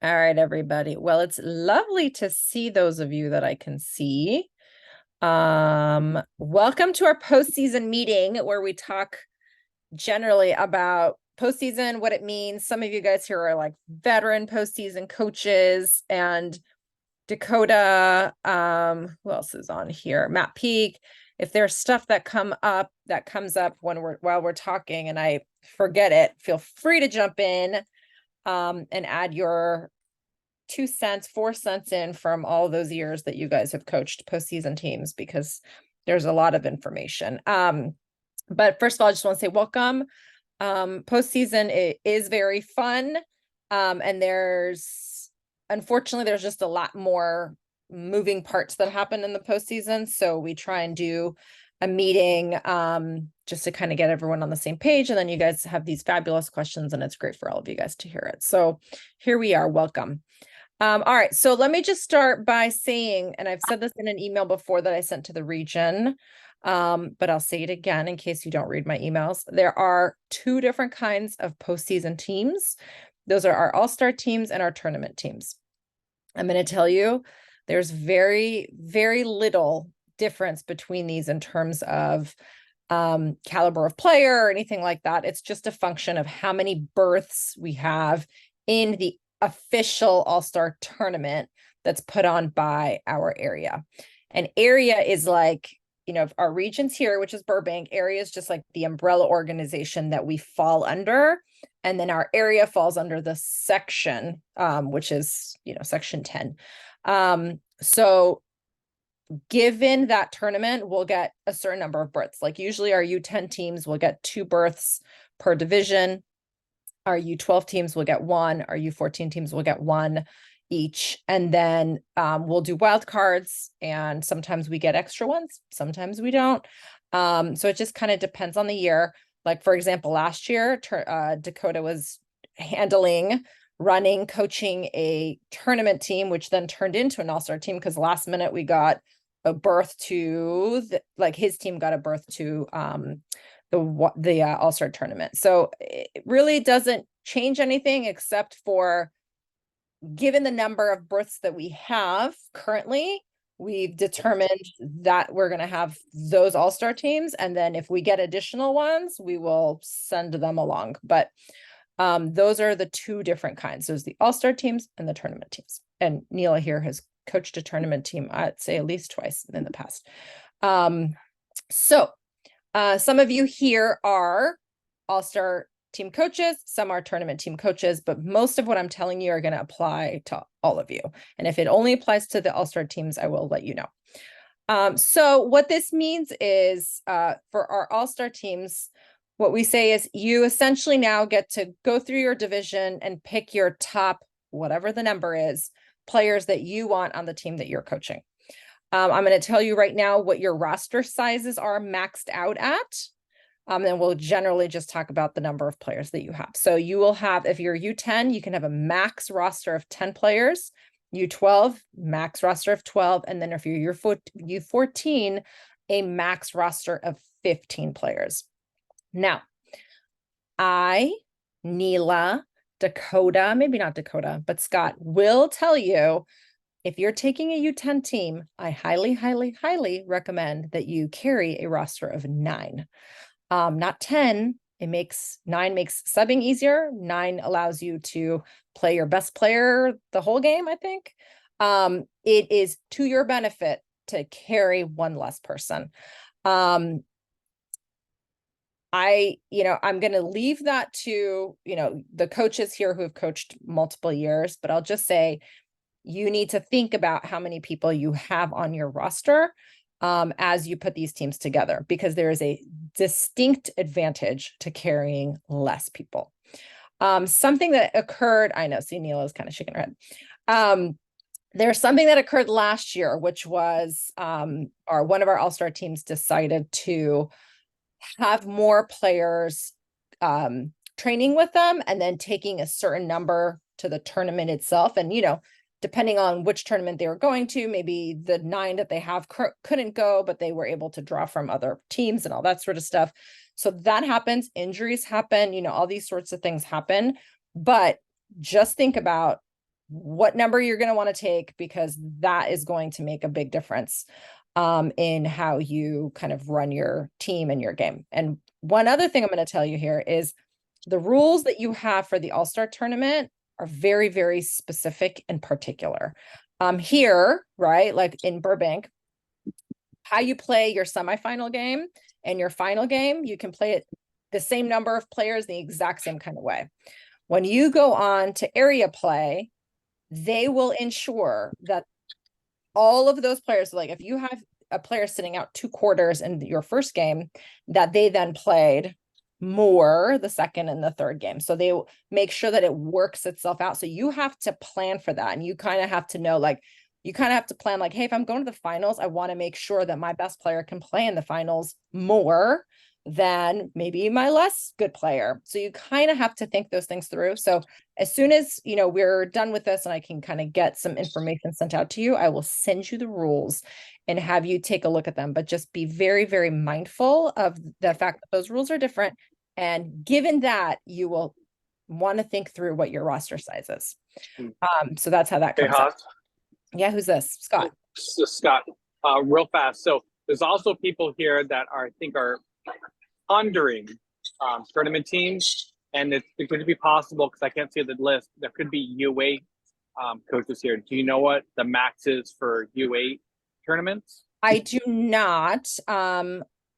All right, everybody. Well, it's lovely to see those of you that I can see. Welcome to our postseason meeting where we talk generally about postseason, what it means. Some of you guys here are like veteran postseason coaches, and Dakota, who else is on here? Matt Peak. If there's stuff that comes up while we're talking and I forget it, feel free to jump in and add your 2 cents, 4 cents in from all those years that you guys have coached postseason teams, because there's a lot of information. But first of all, I just want to say welcome. Postseason it is very fun. And unfortunately, there's just a lot more moving parts that happen in the postseason. So we try and do a meeting just to kind of get everyone on the same page. And then you guys have these fabulous questions, and it's great for all of you guys to hear it. So here we are. Welcome. All right, so let me just start by saying, and I've said this in an email before that I sent to the region, but I'll say it again in case you don't read my emails. There are two different kinds of postseason teams. Those are our all-star teams and our tournament teams. I'm going to tell you, there's very, very little difference between these in terms of caliber of player or anything like that. It's just a function of how many berths we have in the official all-star tournament that's put on by our area. And area is like, our regions here, which is Burbank. Area is just like the umbrella organization that we fall under. And then our area falls under the section, which is, section 10. So given that tournament, we'll get a certain number of berths. Like usually our U10 teams will get 2 berths per division. Our U12 teams will get 1. Our U14 teams will get 1 each. And then we'll do wild cards, and sometimes we get extra ones, sometimes we don't. So it just kind of depends on the year. Like, for example, last year, Dakota was running, coaching a tournament team, which then turned into an all-star team because last minute we got a berth to, his team got a berth to the all-star tournament. So it really doesn't change anything except for, given the number of berths that we have currently, we've determined that we're going to have those all-star teams. And then if we get additional ones, we will send them along. But those are the two different kinds. There's the all-star teams and the tournament teams. And Neela here has coached a tournament team, I'd say at least twice in the past. So some of you here are all-star team coaches, some are tournament team coaches, but most of what I'm telling you are going to apply to all of you. And if it only applies to the all-star teams, I will let you know. So what this means is for our all-star teams, what we say is you essentially now get to go through your division and pick your top, whatever the number is, players that you want on the team that you're coaching. I'm going to tell you right now what your roster sizes are maxed out at. And we'll generally just talk about the number of players that you have. So you will have, if you're U10, you can have a max roster of 10 players, U12, max roster of 12. And then if you're U14, a max roster of 15 players. Now, Neela, Dakota, maybe not Dakota, but Scott will tell you, if you're taking a U10 team, I highly, highly, highly recommend that you carry a roster of 9. Not 10. 9 makes subbing easier. 9 allows you to play your best player the whole game, I think. It is to your benefit to carry one less person. I'm going to leave that to, the coaches here who have coached multiple years, but I'll just say you need to think about how many people you have on your roster as you put these teams together, because there is a distinct advantage to carrying less people. Something that occurred, I know, see, Neela is kind of shaking her head. There's something that occurred last year, which was one of our all-star teams decided to have more players training with them and then taking a certain number to the tournament itself. And, depending on which tournament they were going to, maybe the 9 that they have couldn't go, but they were able to draw from other teams and all that sort of stuff. So that happens. Injuries happen, all these sorts of things happen. But just think about what number you're going to want to take, because that is going to make a big difference in how you kind of run your team and your game. And one other thing I'm going to tell you here is the rules that you have for the All-Star tournament are very, very specific and particular. Here, right, like in Burbank, how you play your semifinal game and your final game, you can play it the same number of players the exact same kind of way. When you go on to area play, they will ensure that all of those players, like if you have a player sitting out 2 quarters in your first game, that they then played more the second and the third game. So they make sure that it works itself out. So you have to plan for that. And you kind of have to know, like, you kind of have to plan like, hey, if I'm going to the finals, I want to make sure that my best player can play in the finals more than maybe my less good player. So you kind of have to think those things through. So as soon as, you know, we're done with this and I can kind of get some information sent out to you, I will send you the rules and have you take a look at them. But just be very, very mindful of the fact that those rules are different. And given that, you will want to think through what your roster size is. So that's how that comes up. Yeah, who's this? Scott. Scott, real fast. So there's also people here that are, I think, are pondering tournament teams, and it could be possible, because I can't see the list, there could be U8 coaches here. Do you know what the max is for U8 tournaments? I do not.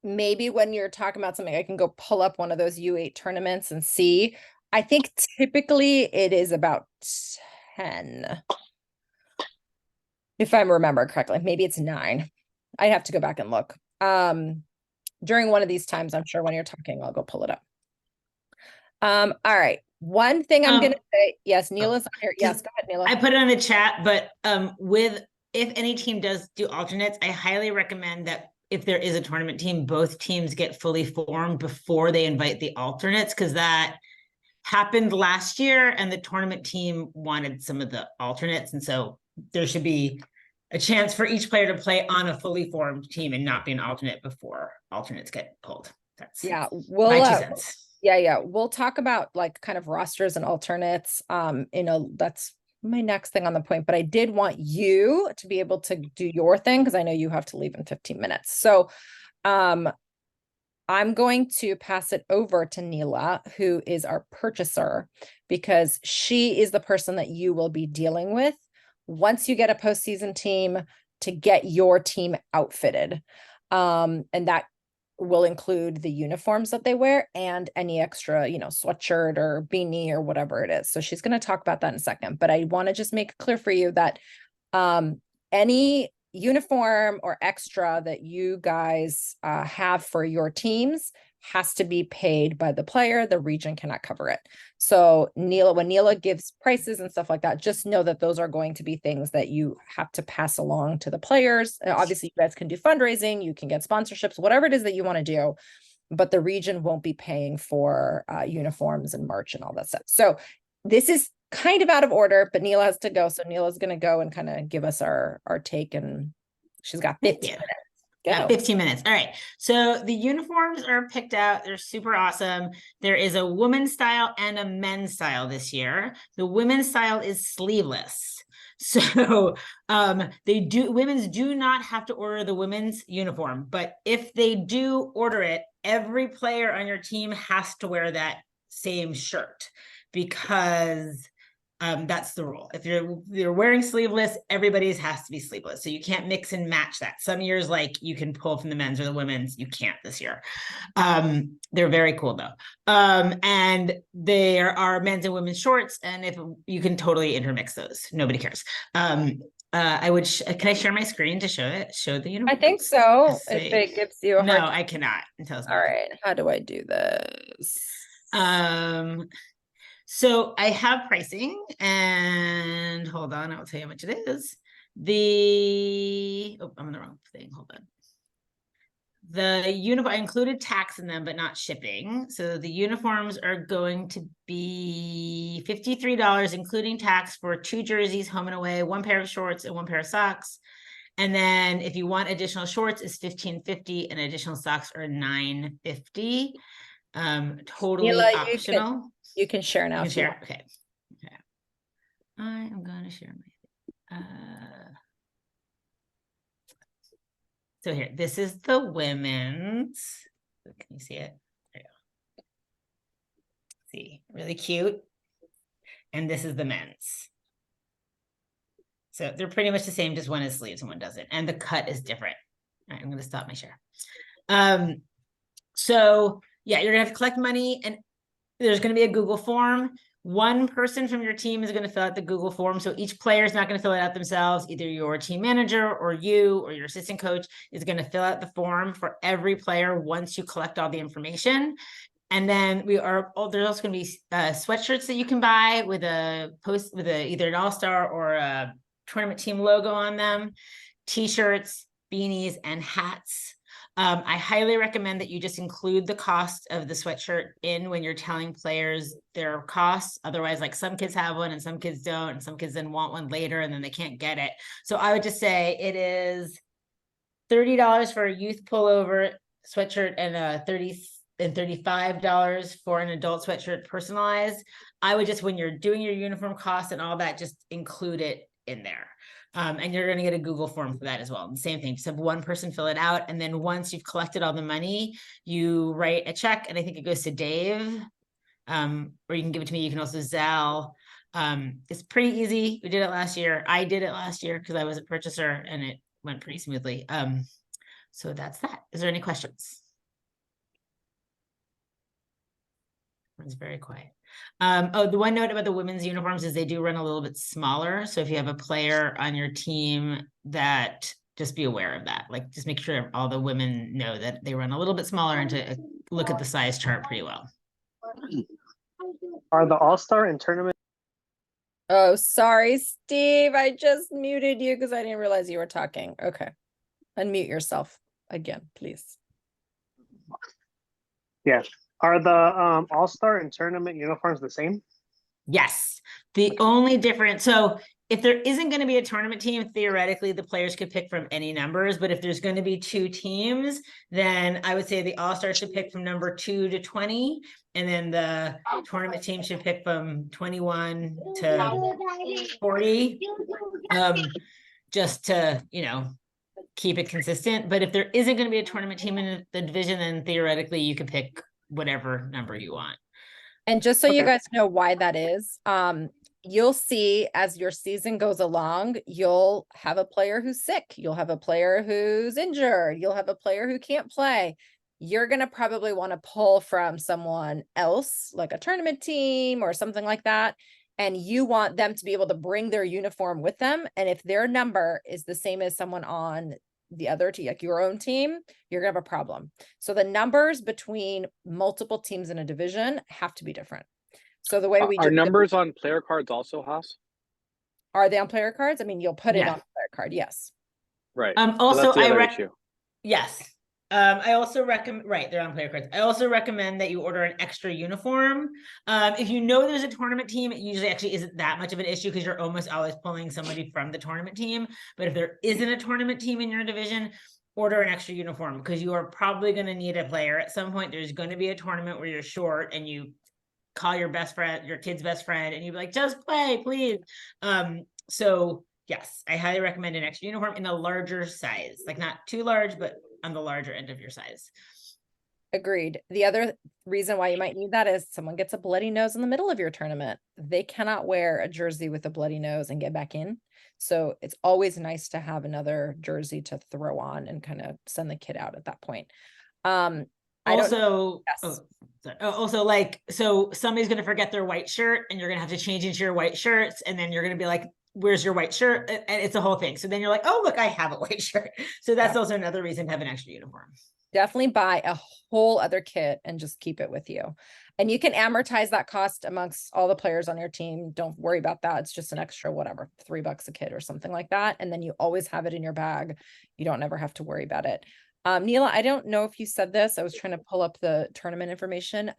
Maybe when you're talking about something, I can go pull up one of those U8 tournaments and see. I think typically it is about 10. If I remember correctly, maybe it's 9. I have to go back and look. During one of these times, I'm sure when you're talking, I'll go pull it up. All right. One thing I'm going to say, yes, Neela's on here. Yes, go ahead, Neela. I put it in the chat, but if any team does do alternates, I highly recommend that if there is a tournament team, both teams get fully formed before they invite the alternates, because that happened last year and the tournament team wanted some of the alternates. And so there should be a chance for each player to play on a fully formed team and not be an alternate before alternates get pulled. That's my 2 cents. Yeah. We'll talk about like kind of rosters and alternates. That's my next thing on the point, but I did want you to be able to do your thing, because I know you have to leave in 15 minutes. So I'm going to pass it over to Neela, who is our purchaser, because she is the person that you will be dealing with once you get a postseason team to get your team outfitted. And that will include the uniforms that they wear and any extra, sweatshirt or beanie or whatever it is. So she's going to talk about that in a second, but I want to just make it clear for you that any uniform or extra that you guys have for your teams has to be paid by the player. The region cannot cover it. So Neela, when Neela gives prices and stuff like that, just know that those are going to be things that you have to pass along to the players. Obviously, you guys can do fundraising, you can get sponsorships, whatever it is that you want to do, but the region won't be paying for uniforms and merch and all that stuff. So this is kind of out of order, but Neela has to go. So Neela's going to go and kind of give us our take, and she's got 15 minutes. Yeah, 15 minutes. All right. So the uniforms are picked out. They're super awesome. There is a women's style and a men's style this year. The women's style is sleeveless. So women's do not have to order the women's uniform, but if they do order it, every player on your team has to wear that same shirt, because that's the rule. If you're wearing sleeveless, everybody's has to be sleeveless. So you can't mix and match that. Some years, like, you can pull from the men's or the women's. You can't this year. They're very cool though. And there are men's and women's shorts, and if you can totally intermix those, nobody cares. Can I share my screen to show the uniform? I think so. If it gives you no, I cannot. All right. How do I do this? So I have pricing, and hold on, I'll tell you how much it is. I'm on the wrong thing. Hold on. The uniform, I included tax in them, but not shipping. So the uniforms are going to be $53, including tax, for 2 jerseys, home and away, 1 pair of shorts, and 1 pair of socks. And then if you want additional shorts, it's $15.50, and additional socks are $9.50. Totally Neela, optional. You can share now. You can share. Okay. I am gonna share my, so here, this is the women's. Can you see it? There you go. See, really cute. And this is the men's. So they're pretty much the same, just one has sleeves and one doesn't. And the cut is different. All right, I'm gonna stop my share. So yeah, you're gonna have to collect money, and there's gonna be a Google form. One person from your team is going to fill out the Google form. So each player is not going to fill it out themselves. Either your team manager or you or your assistant coach is going to fill out the form for every player once you collect all the information. And then there's also going to be sweatshirts that you can buy with either an all-star or a tournament team logo on them, t-shirts, beanies, and hats. I highly recommend that you just include the cost of the sweatshirt in when you're telling players their costs. Otherwise, like some kids have one and some kids don't, and some kids then want one later and then they can't get it. So I would just say it is $30 for a youth pullover sweatshirt and $35 for an adult sweatshirt personalized. I would just, when you're doing your uniform costs and all that, just include it in there. And you're going to get a Google form for that as well. And same thing, just have one person fill it out. And then once you've collected all the money, you write a check, and I think it goes to Dave, or you can give it to me. You can also Zelle. It's pretty easy. We did it last year. I did it last year because I was a purchaser, and it went pretty smoothly. So that's that. Is there any questions? It's very quiet. The one note about the women's uniforms is they do run a little bit smaller. So if you have a player on your team, that just be aware of that. Like, just make sure all the women know that they run a little bit smaller, and to look at the size chart pretty well. Are the All-Star and tournament? Oh, sorry, Steve. I just muted you because I didn't realize you were talking. Okay. Unmute yourself again, please. Yes. Are the All-Star and tournament uniforms the same? Yes. The only difference, so if there isn't going to be a tournament team, theoretically, the players could pick from any numbers. But if there's going to be two teams, then I would say the All-Star should pick from number 2 to 20. And then the tournament team should pick from 21 to 40. Just to, keep it consistent. But if there isn't going to be a tournament team in the division, then theoretically you can pick whatever number you want. And just so you Okay. guys know why that is, you'll see as your season goes along, you'll have a player who's sick. You'll have a player who's injured. You'll have a player who can't play. You're going to probably want to pull from someone else, like a tournament team or something like that. And you want them to be able to bring their uniform with them. And if their number is the same as someone on the other team, like your own team, you're gonna have a problem. So the numbers between multiple teams in a division have to be different. So the way we Are do numbers on player cards also, Haas? are they on player cards? I mean, you'll put it Yeah. on a player card, yes. Right. So Also, that's the other issue. yes. I also recommend, right, they're on player cards. I also recommend that you order an extra uniform. If you know there's a tournament team, it usually actually isn't that much of an issue because you're almost always pulling somebody from the tournament team. But if there isn't a tournament team in your division, order an extra uniform because you are probably going to need a player at some point. There's going to be a tournament where you're short and you call your best friend, your kid's best friend, and you're like, just play, please. So yes, I highly recommend an extra uniform in a larger size, like not too large, but on the larger end of your size. Agreed. The other reason why you might need that is someone gets a bloody nose in the middle of your tournament. They cannot wear a jersey with a bloody nose and get back in. So it's always nice to have another jersey to throw on and kind of send the kid out at that point. Also, Yes. also like, so somebody's going to forget their white shirt and you're going to have to change into your white shirts. And then you're going to be like, where's your white shirt? And it's a whole thing. So then you're like, oh, look, I have a white shirt. So that's also another reason to have an extra uniform. Definitely buy a whole other kit and just keep it with you. And you can amortize that cost amongst all the players on your team. Don't worry about that. It's just an extra, whatever, $3 a kit or something like that. And then you always have it in your bag. You don't ever have to worry about it. Neela, I don't know if you said this. I was trying to pull up the tournament information.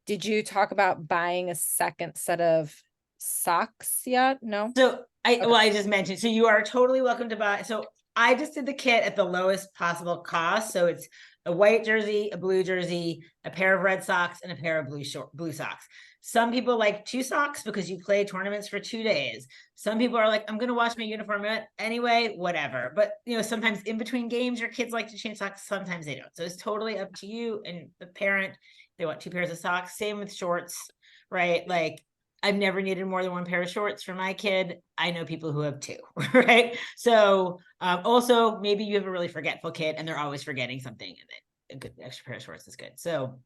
Did you talk about buying a second set of socks yet? No? So I just mentioned, so you are totally welcome to buy. So I just did the kit at the lowest possible cost. So it's a white jersey, a blue jersey, a pair of red socks, and a pair of blue socks. Some people like 2 socks because you play tournaments for 2 days. Some people are like, I'm going to wash my uniform anyway, whatever. But, sometimes in between games, your kids like to change socks. Sometimes they don't. So it's totally up to you and the parent. They want 2 pairs of socks. Same with shorts, right? Like, I've never needed more than 1 pair of shorts for my kid. I know people who have 2, right? So also maybe you have a really forgetful kid and they're always forgetting something, and then a good extra pair of shorts is good. So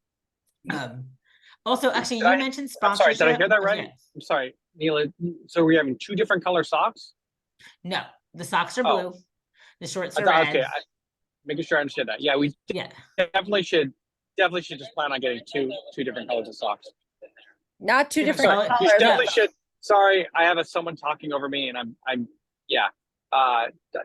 also, actually, you mentioned I'm sorry, sponsorship. did I hear that Oh, right? yeah. I'm sorry, Neela. So we're having 2 different color socks? No, the socks are Oh. blue. The shorts I are thought, red. okay, making sure I understand that. Yeah, we Yeah. definitely should just plan on getting two different colors of socks. Not 2 Different different color? You colors. definitely should. Sorry, I have someone talking over me, and I'm yeah.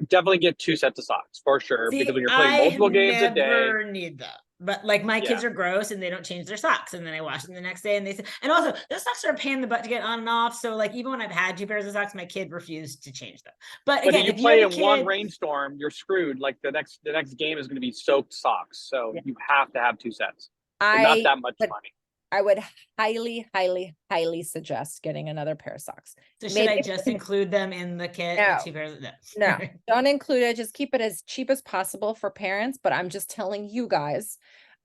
Definitely get 2 sets of socks for sure, See, because when you're playing multiple games a day, never need them. But like my kids Yeah. are gross and they don't change their socks, and then I wash them the next day, and they say, and also those socks are a pain in the butt to get on and off. So like even when I've had 2 pairs of socks, my kid refused to change them. But again, if you if you play have in a one kid, rainstorm, you're screwed. Like the next game is going to be soaked socks, so Yeah. you have to have 2 sets. Not that much money. I would highly, highly, highly suggest getting another pair of socks. so should I Maybe- just include them in the kit? No. The 2 pairs? No, don't include it. Just keep it as cheap as possible for parents. But I'm just telling you guys,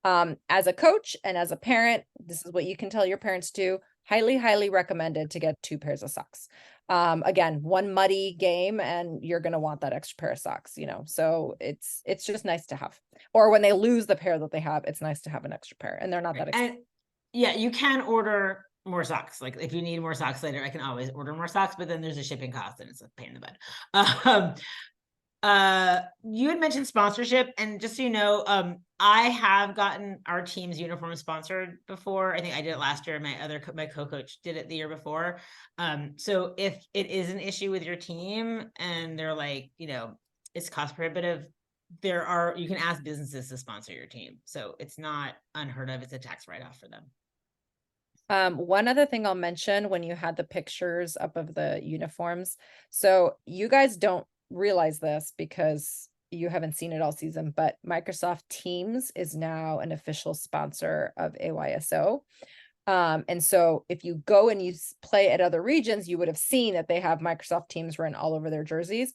as a coach and as a parent, this is what you can tell your parents to. Highly, highly recommended to get 2 pairs of socks. Again, one muddy game and you're going to want that extra pair of socks, so it's just nice to have. Or when they lose the pair that they have, it's nice to have an extra pair, and they're not that expensive. And yeah, you can order more socks. Like if you need more socks later, I can always order more socks, but then there's a shipping cost and it's a pain in the butt. You had mentioned sponsorship, and just so you know, I have gotten our team's uniform sponsored before. I think I did it last year. My co-coach did it the year before. So if it is an issue with your team and they're like, it's cost prohibitive, you can ask businesses to sponsor your team. So it's not unheard of. It's a tax write-off for them. One other thing I'll mention when you had the pictures up of the uniforms. So you guys don't realize this because you haven't seen it all season, but Microsoft Teams is now an official sponsor of AYSO. And so if you go and you play at other regions, you would have seen that they have Microsoft Teams written all over their jerseys.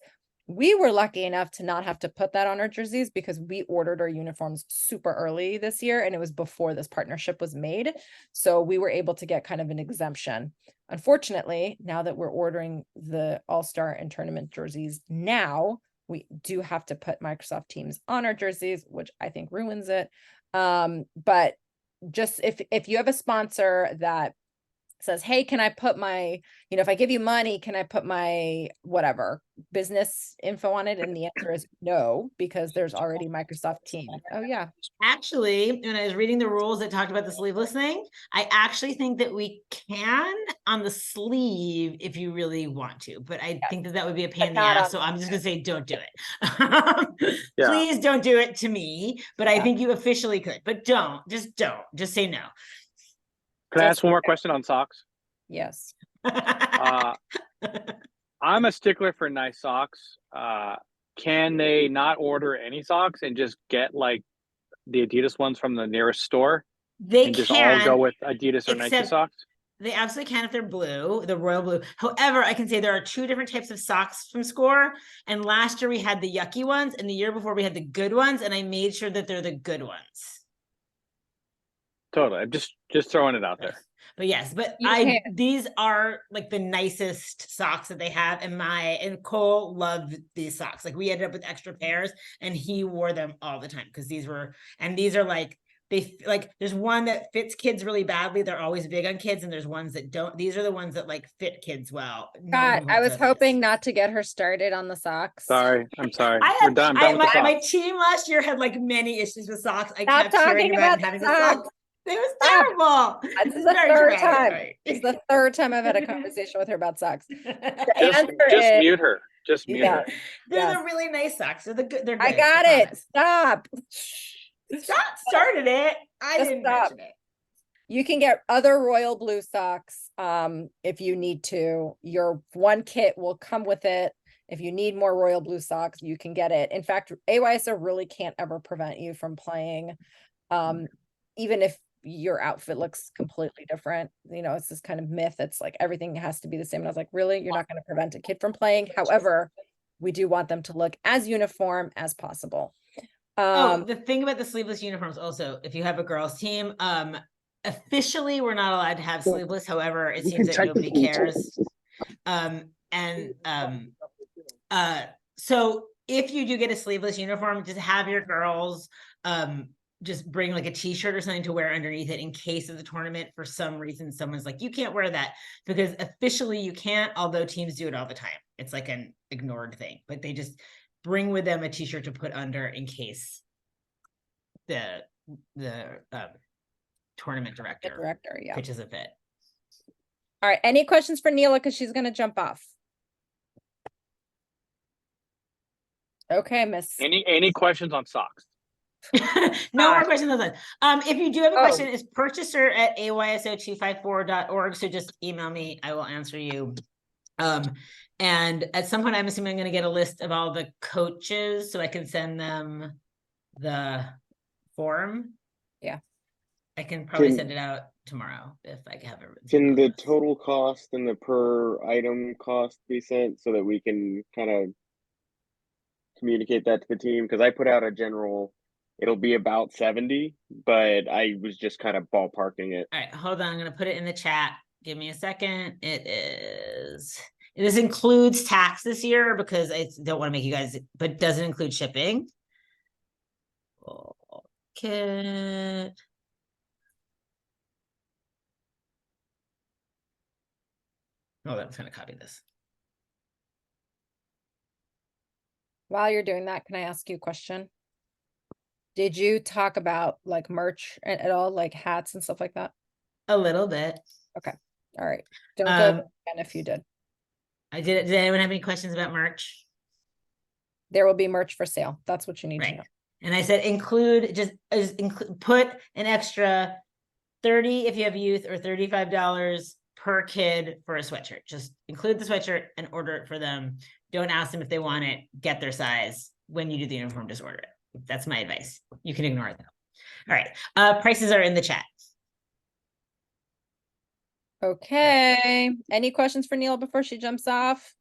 We were lucky enough to not have to put that on our jerseys because we ordered our uniforms super early this year, and it was before this partnership was made. So we were able to get kind of an exemption. Unfortunately, now that we're ordering the All-Star and tournament jerseys now, we do have to put Microsoft Teams on our jerseys, which I think ruins it. But just if you have a sponsor that says, hey, can I put my, if I give you money, can I put my whatever business info on it? And the answer is no, because there's already Microsoft Teams. Oh yeah. Actually, when I was reading the rules that talked about the sleeveless thing, I actually think that we can on the sleeve if you really want to, but I think that would be a pain in the ass. So I'm just gonna say, don't do it. Yeah. Please don't do it to me, but I Yeah. think you officially could, but don't, just say no. Can I ask one more question on socks? Yes. I'm a stickler for nice socks. Can they not order any socks and just get like the Adidas ones from the nearest store They and just can, all go with Adidas or Nike except socks? they absolutely can if they're blue, the royal blue. However, I can say there are 2 different types of socks from Score. And last year we had the yucky ones, and the year before we had the good ones, and I made sure that they're the good ones. Totally. I'm just throwing it out there. But yes, but You can. these are like the nicest socks that they have, and Cole loved these socks. Like we ended up with extra pairs and he wore them all the time because these are like there's one that fits kids really badly. They're always big on kids, and there's ones that don't. These are the ones that like fit kids well. God, I was hoping not to get her started on the socks. Sorry. I'm sorry. We're done. I'm done with the my socks. team last year had like many issues with socks. I Stop kept hearing talking about about having the the socks. socks. It was Stop. terrible. This is the Very third dramatic, time. sorry. It's the third time I've had a conversation with her about socks. The Just answer just is, mute her. Just mute yeah. her. They're Yes. the really nice socks. They're good. They're good. I got it. promise. Stop. Scott started it. I Just didn't stop. mention it. You can get other royal blue socks if you need to. Your one kit will come with it. If you need more royal blue socks, you can get it. In fact, AYSO really can't ever prevent you from playing, even if your outfit looks completely different. You know, it's this kind of myth. It's like everything has to be the same. And I was like, really? You're not going to prevent a kid from playing. However, we do want them to look as uniform as possible. Oh, the thing about the sleeveless uniforms also, if you have a girls team, officially we're not allowed to have sleeveless. However, it seems that nobody cares. So if you do get a sleeveless uniform, just have your girls just bring like a t-shirt or something to wear underneath it in case of the tournament. For some reason, someone's like, you can't wear that, because officially you can't, although teams do it all the time. It's like an ignored thing, but they just bring with them a t-shirt to put under in case the tournament director Yeah. pitches a fit. All right. Any questions for Neela? Because she's going to jump off. Okay, Miss. Any questions on socks? No more questions on that. If you do have a question, it's purchaser@ayso254.org. So just email me. I will answer you. And at some point, I'm assuming I'm going to get a list of all the coaches so I can send them the form. Yeah. I can probably send it out tomorrow if I have it. Can the total cost and the per item cost be sent so that we can kind of communicate that to the team? Because I put out a general, it'll be about 70, but I was just kind of ballparking it. All right, hold on. I'm going to put it in the chat. Give me a second. This includes tax this year because I don't want to make you guys, but it doesn't include shipping. Kit. Oh, I'm going to copy this. While you're doing that, can I ask you a question? Did you talk about like merch at all, like hats and stuff like that? A little bit. Okay. All right. Don't go again if you did. I did. Did anyone have any questions about merch? There will be merch for sale. That's what you need to know. And I said put an extra 30 if you have youth, or $35 per kid for a sweatshirt. Just include the sweatshirt and order it for them. Don't ask them if they want it. Get their size. When you do the uniform, just order it. That's my advice. You can ignore it though. All right. Prices are in the chat. Okay. Any questions for Neela before she jumps off?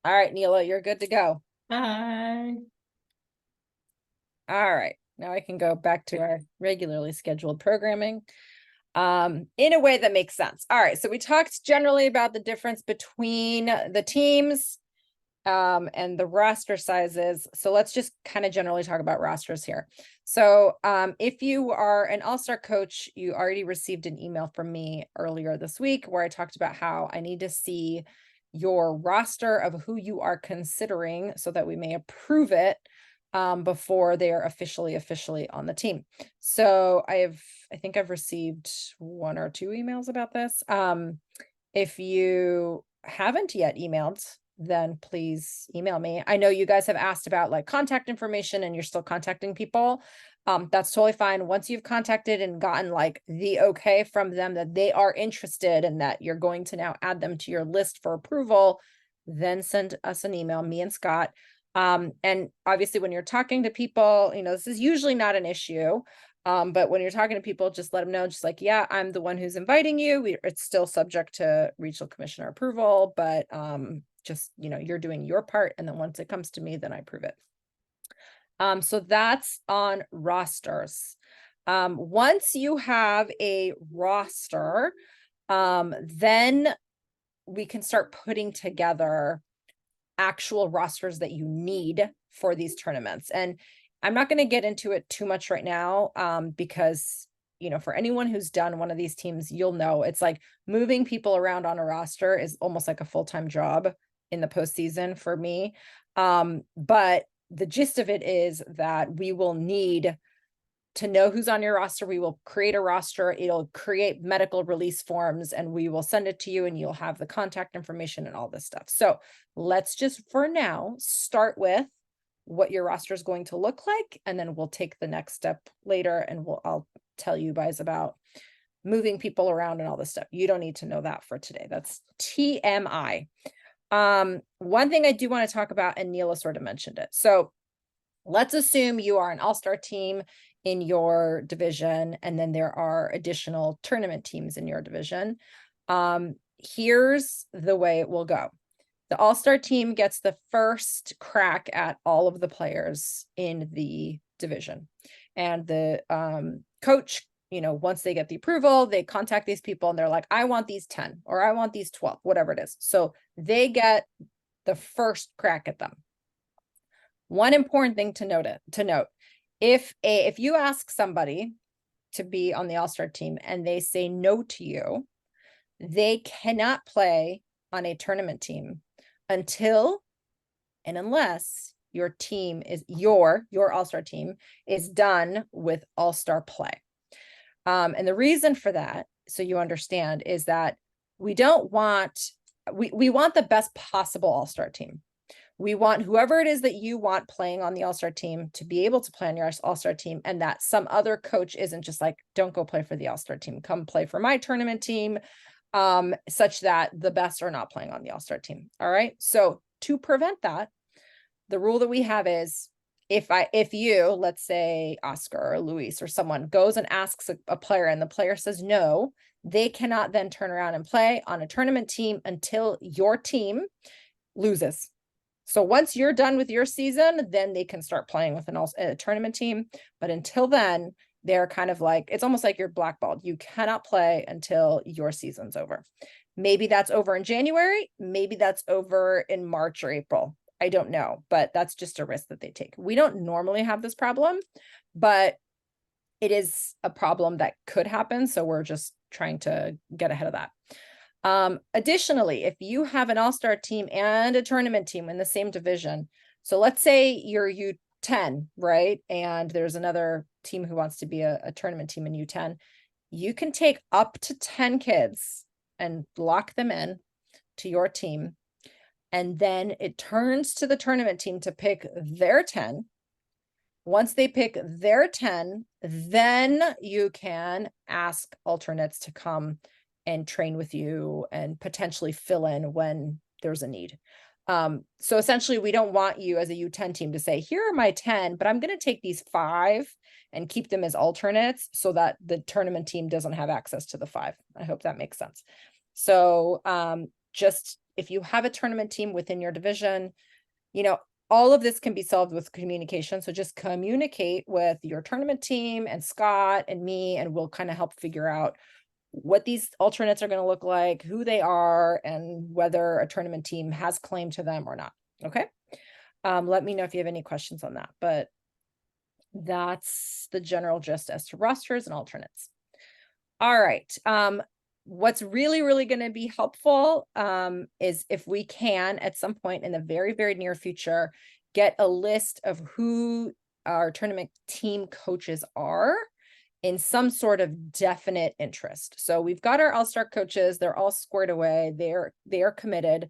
All right, Neela, you're good to go. Bye. All right. Now I can go back to our regularly scheduled programming in a way that makes sense. All right. So we talked generally about the difference between the teams and the roster sizes. So let's just kind of generally talk about rosters here. So if you are an all-star coach, you already received an email from me earlier this week where I talked about how I need to see your roster of who you are considering so that we may approve it before they are officially on the team. So I think I've received 1 or 2 emails about this. If you haven't yet emailed, then please email me. I know you guys have asked about like contact information and you're still contacting people. That's totally fine. Once you've contacted and gotten like the okay from them that they are interested and that you're going to now add them to your list for approval, then send us an email, me and Scott. And obviously when you're talking to people, you know, this is usually not an issue. But when you're talking to people, just let them know, just like, yeah, I'm the one who's inviting you. It's still subject to regional commissioner approval, but just, you know, you're doing your part. And then once it comes to me, then I approve it. So that's on rosters. Once you have a roster, then we can start putting together actual rosters that you need for these tournaments. And I'm not going to get into it too much right now, because, you know, for anyone who's done one of these teams, you'll know it's like moving people around on a roster is almost like a full-time job in the postseason for me. But the gist of it is that we will need to know who's on your roster. We will create a roster. It'll create medical release forms and we will send it to you and you'll have the contact information and all this stuff. So let's just for now start with what your roster is going to look like. And then we'll take the next step later and I'll tell you guys about moving people around and all this stuff. You don't need to know that for today. That's TMI. One thing I do want to talk about, and Neela sort of mentioned it. So let's assume you are an all-star team in your division, and then there are additional tournament teams in your division. Here's the way it will go. The all-star team gets the first crack at all of the players in the division. And the coach, once they get the approval, they contact these people and they're like, I want these 10 or I want these 12, whatever it is. So they get the first crack at them. One important thing to note, if you ask somebody to be on the all-star team and they say no to you, they cannot play on a tournament team until and unless your team is your all-star team is done with all-star play. And the reason for that, so you understand, is that we want the best possible all-star team. We want whoever it is that you want playing on the all-star team to be able to play on your all-star team, and that some other coach isn't just like, don't go play for the all-star team, come play for my tournament team, such that the best are not playing on the all-star team. All right. So to prevent that, the rule that we have is if you, let's say Oscar or Luis or someone goes and asks a player and the player says no, they cannot then turn around and play on a tournament team until your team loses. So once you're done with your season, then they can start playing with a tournament team. But until then, they're kind of like, it's almost like you're blackballed. You cannot play until your season's over. Maybe that's over in January. Maybe that's over in March or April. I don't know, but that's just a risk that they take. We don't normally have this problem, but it is a problem that could happen. So we're just trying to get ahead of that. Additionally, if you have an all-star team and a tournament team in the same division, so let's say you're U10, right? And there's another team who wants to be a tournament team in U10, you can take up to 10 kids and lock them in to your team. And then it turns to the tournament team to pick their 10. Once they pick their 10, then you can ask alternates to come and train with you and potentially fill in when there's a need. So essentially, we don't want you as a U10 team to say, here are my 10, but I'm going to take these 5 and keep them as alternates so that the tournament team doesn't have access to the 5. I hope that makes sense. So just if you have a tournament team within your division, all of this can be solved with communication. So just communicate with your tournament team and Scott and me, and we'll kind of help figure out what these alternates are going to look like, who they are, and whether a tournament team has claim to them or not. Okay. Let me know if you have any questions on that, but that's the general gist as to rosters and alternates. All right. What's really, really going to be helpful is if we can, at some point in the very, very near future, get a list of who our tournament team coaches are in some sort of definite interest. So we've got our all-star coaches, they're all squared away, they are committed.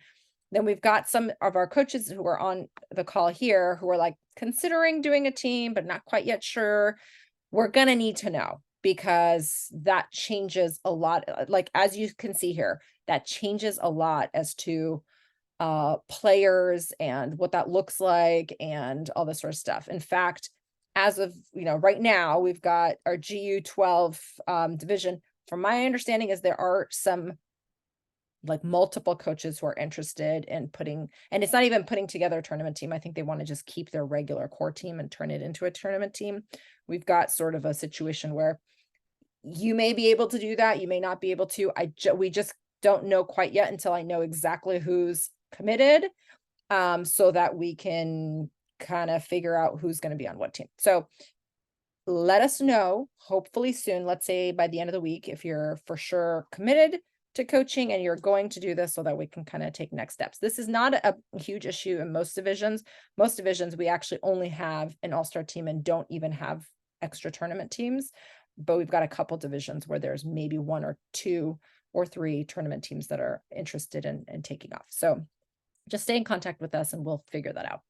Then we've got some of our coaches who are on the call here who are like considering doing a team, but not quite yet sure. We're going to need to know, because that changes a lot. Like, as you can see here, that changes a lot as to players and what that looks like and all this sort of stuff. In fact, as of right now, we've got our GU12 division. From my understanding, is there are some like multiple coaches who are interested in putting, and it's not even putting together a tournament team. I think they want to just keep their regular core team and turn it into a tournament team. We've got sort of a situation where you may be able to do that. You may not be able to. We just don't know quite yet until I know exactly who's committed, so that we can kind of figure out who's going to be on what team. So let us know, hopefully soon, let's say by the end of the week, if you're for sure committed to coaching and you're going to do this, so that we can kind of take next steps. This is not a huge issue in most divisions. Most divisions, we actually only have an all-star team and don't even have extra tournament teams, but we've got a couple divisions where there's maybe 1 or 2 or 3 tournament teams that are interested in taking off. So just stay in contact with us and we'll figure that out.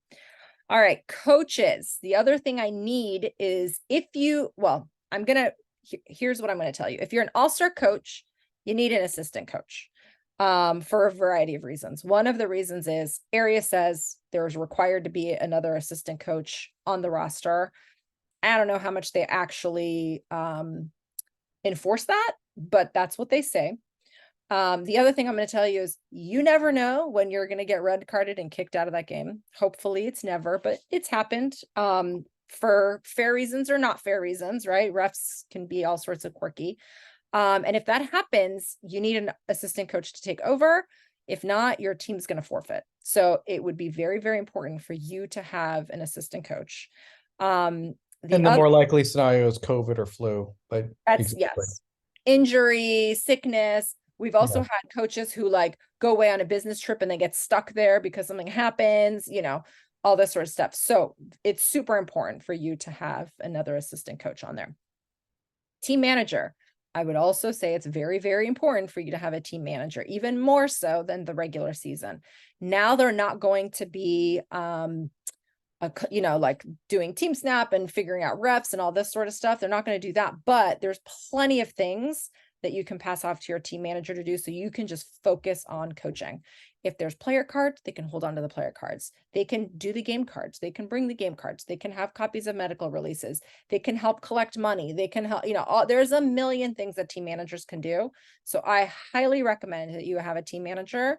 All right, coaches. The other thing I need is here's what I'm going to tell you. If you're an all-star coach, you need an assistant coach. for a variety of reasons. One of the reasons is area says there's required to be another assistant coach on the roster. I don't know how much they actually enforce that, but that's what they say. The other thing I'm going to tell you is you never know when you're going to get red carded and kicked out of that game. Hopefully it's never, but it's happened for fair reasons or not fair reasons, right? Refs can be all sorts of quirky. And if that happens, you need an assistant coach to take over. If not, your team's going to forfeit. So it would be very, very important for you to have an assistant coach. And the more likely scenario is COVID or flu, but that's yes, injury, sickness. We've also had coaches who like go away on a business trip and they get stuck there because something happens, you know, all this sort of stuff. So it's super important for you to have another assistant coach on there. Team manager. I would also say it's very, very important for you to have a team manager, even more so than the regular season. Now they're not going to be, you know, like doing team snap and figuring out refs and all this sort of stuff. They're not going to do that, but there's plenty of things that you can pass off to your team manager to do. So you can just focus on coaching. If there's player cards, they can hold on to the player cards. They can do the game cards. They can bring the game cards. They can have copies of medical releases. They can help collect money. They can help, you know, there's a million things that team managers can do. So I highly recommend that you have a team manager.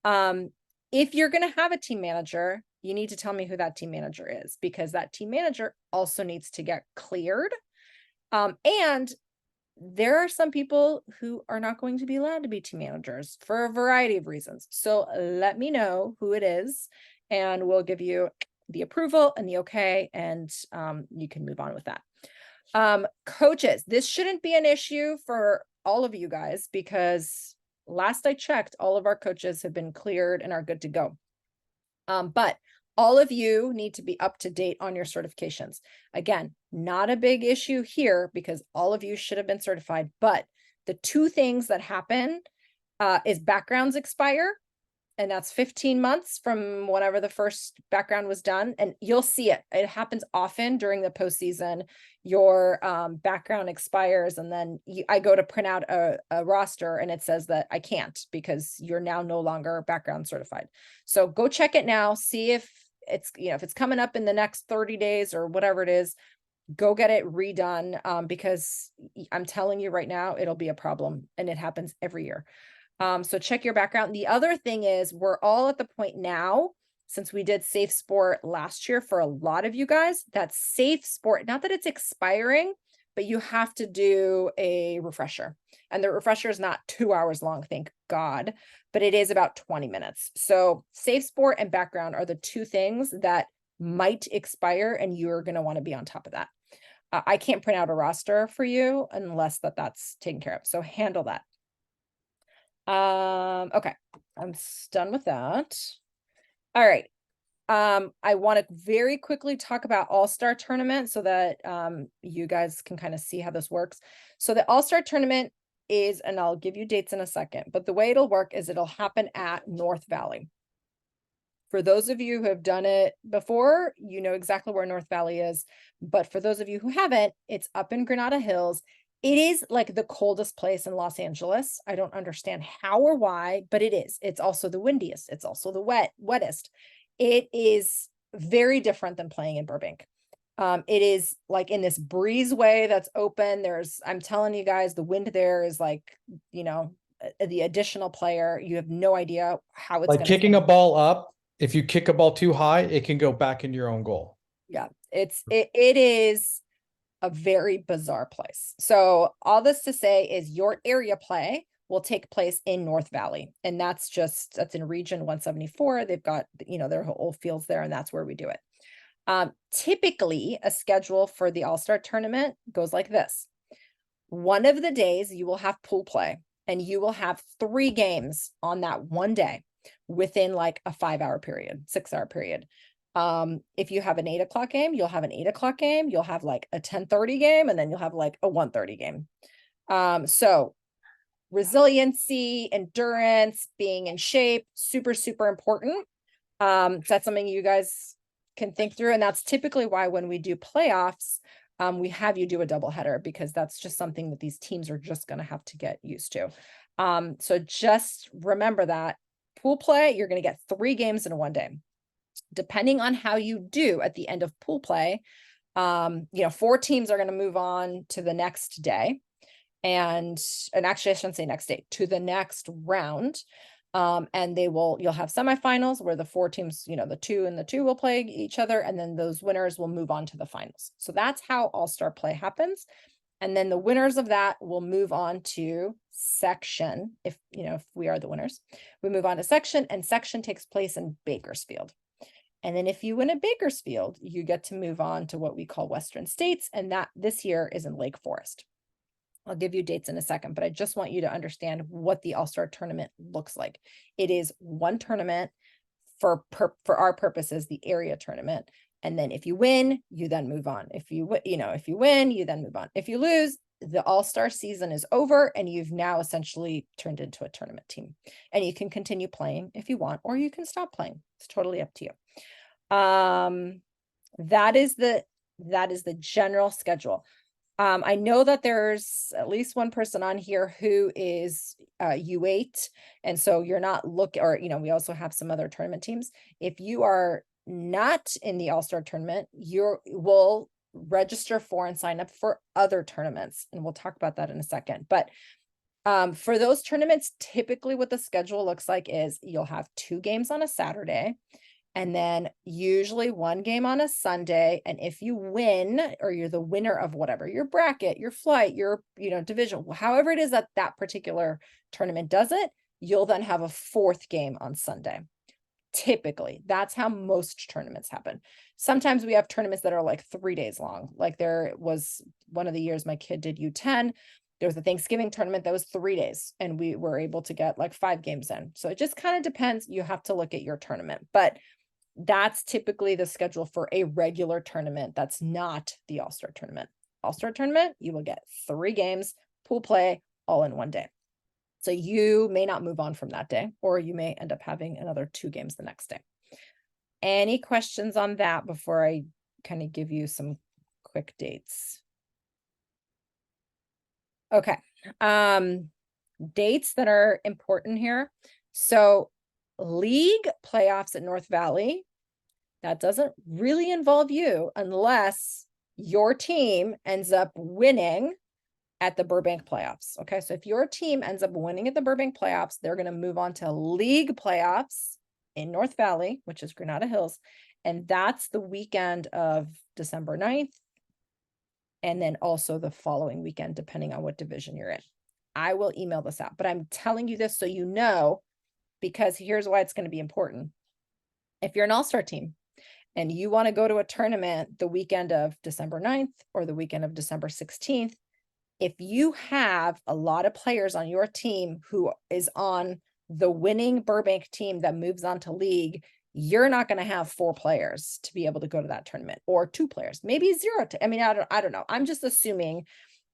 If you're going to have a team manager, you need to tell me who that team manager is, because that team manager also needs to get cleared. And there are some people who are not going to be allowed to be team managers for a variety of reasons. So let me know who it is and we'll give you the approval and the okay, and you can move on with that. Coaches, this shouldn't be an issue for all of you guys because last I checked, all of our coaches have been cleared and are good to go. But all of you need to be up to date on your certifications. Again, not a big issue here because all of you should have been certified, but the two things that happen is backgrounds expire, and that's 15 months from whenever the first background was done. And you'll see it. It happens often during the postseason. Your background expires, and then I go to print out a roster and it says that I can't because you're now no longer background certified. So go check it now, see if it's, you know, if it's coming up in the next 30 days or whatever it is, go get it redone, because I'm telling you right now, it'll be a problem, and it happens every year. So check your background. The other thing is we're all at the point now, since we did Safe Sport last year for a lot of you guys, that Safe Sport, not that it's expiring, but you have to do a refresher, and the refresher is not 2 hours long, thank God, but it is about 20 minutes. So Safe Sport and background are the two things that might expire, and you're going to want to be on top of that. I can't print out a roster for you unless that's taken care of. So handle that. Okay, I'm done with that. All right. I want to very quickly talk about All-Star Tournament so that you guys can kind of see how this works. So the All-Star Tournament is, and I'll give you dates in a second, but the way it'll work is it'll happen at North Valley. For those of you who have done it before, you know exactly where North Valley is. But for those of you who haven't, it's up in Granada Hills. It is like the coldest place in Los Angeles. I don't understand how or why, but it is. It's also the windiest. It's also the wettest. It is very different than playing in Burbank. It is like in this breezeway that's open. I'm telling you guys, the wind there is like, you know, the additional player. You have no idea how it's like kicking a ball up. If you kick a ball too high, it can go back into your own goal. Yeah, it is a very bizarre place. So all this to say is your area play will take place in North Valley. And that's in region 174. They've got, you know, their whole fields there, and that's where we do it. Typically a schedule for the All-Star Tournament goes like this. One of the days you will have pool play, and you will have 3 games on that one day within like a 5-hour period, 6-hour period. If you have an 8 o'clock game, you'll have an 8 o'clock game, you'll have like a 10:30 game, and then you'll have like a 1:30 game. So resiliency, endurance, being in shape, super, super important. So that's something you guys can think through. And that's typically why when we do playoffs, we have you do a doubleheader, because that's just something that these teams are just going to have to get used to. So just remember that pool play, you're going to get 3 games in one day. Depending on how you do at the end of pool play, 4 teams are going to move on to the next day. And actually, I shouldn't say next day, to the next round. And you'll have semifinals where the 4 teams, the 2 and the 2 will play each other, and then those winners will move on to the finals. So that's how all-star play happens. And then the winners of that will move on to section. If we are the winners, we move on to section, and section takes place in Bakersfield. And then if you win at Bakersfield, you get to move on to what we call Western States. And that this year is in Lake Forest. I'll give you dates in a second, but I just want you to understand what the All-Star tournament looks like. It is one tournament for our purposes, the area tournament. And then if you win, you then move on. If you win, you then move on. If you lose, the All-Star season is over and you've now essentially turned into a tournament team. And you can continue playing if you want, or you can stop playing. It's totally up to you. That is the general schedule. I know that there's at least one person on here who is U8, and so you're not we also have some other tournament teams. If you are not in the All-Star tournament, you will register for and sign up for other tournaments, and we'll talk about that in a second. But for those tournaments, typically what the schedule looks like is you'll have 2 games on a Saturday, and then usually 1 game on a Sunday. And if you win, or you're the winner of whatever, your bracket, your flight, your, division, however it is that particular tournament does it, you'll then have a 4th game on Sunday. Typically, that's how most tournaments happen. Sometimes we have tournaments that are like 3 days long. Like there was one of the years my kid did U10. There was a Thanksgiving tournament that was 3 days, and we were able to get like 5 games in. So it just kind of depends. You have to look at your tournament, but that's typically the schedule for a regular tournament. That's not the All-Star tournament. All-Star tournament, you will get 3 games, pool play, all in one day. So you may not move on from that day, or you may end up having another 2 games the next day. Any questions on that before I kind of give you some quick dates? Okay. Dates that are important here. So league playoffs at North Valley, that doesn't really involve you unless your team ends up winning at the Burbank playoffs. Okay, so if your team ends up winning at the Burbank playoffs, they're going to move on to league playoffs in North Valley, which is Granada Hills, and that's the weekend of December 9th, and then also the following weekend, depending on what division you're in. I will email this out, but I'm telling you this so you know, because here's why it's going to be important. If you're an all-star team and you want to go to a tournament the weekend of December 9th or the weekend of December 16th, if you have a lot of players on your team who is on the winning Burbank team that moves on to league, you're not going to have 4 players to be able to go to that tournament, or 2 players, maybe 0. I don't know. I'm just assuming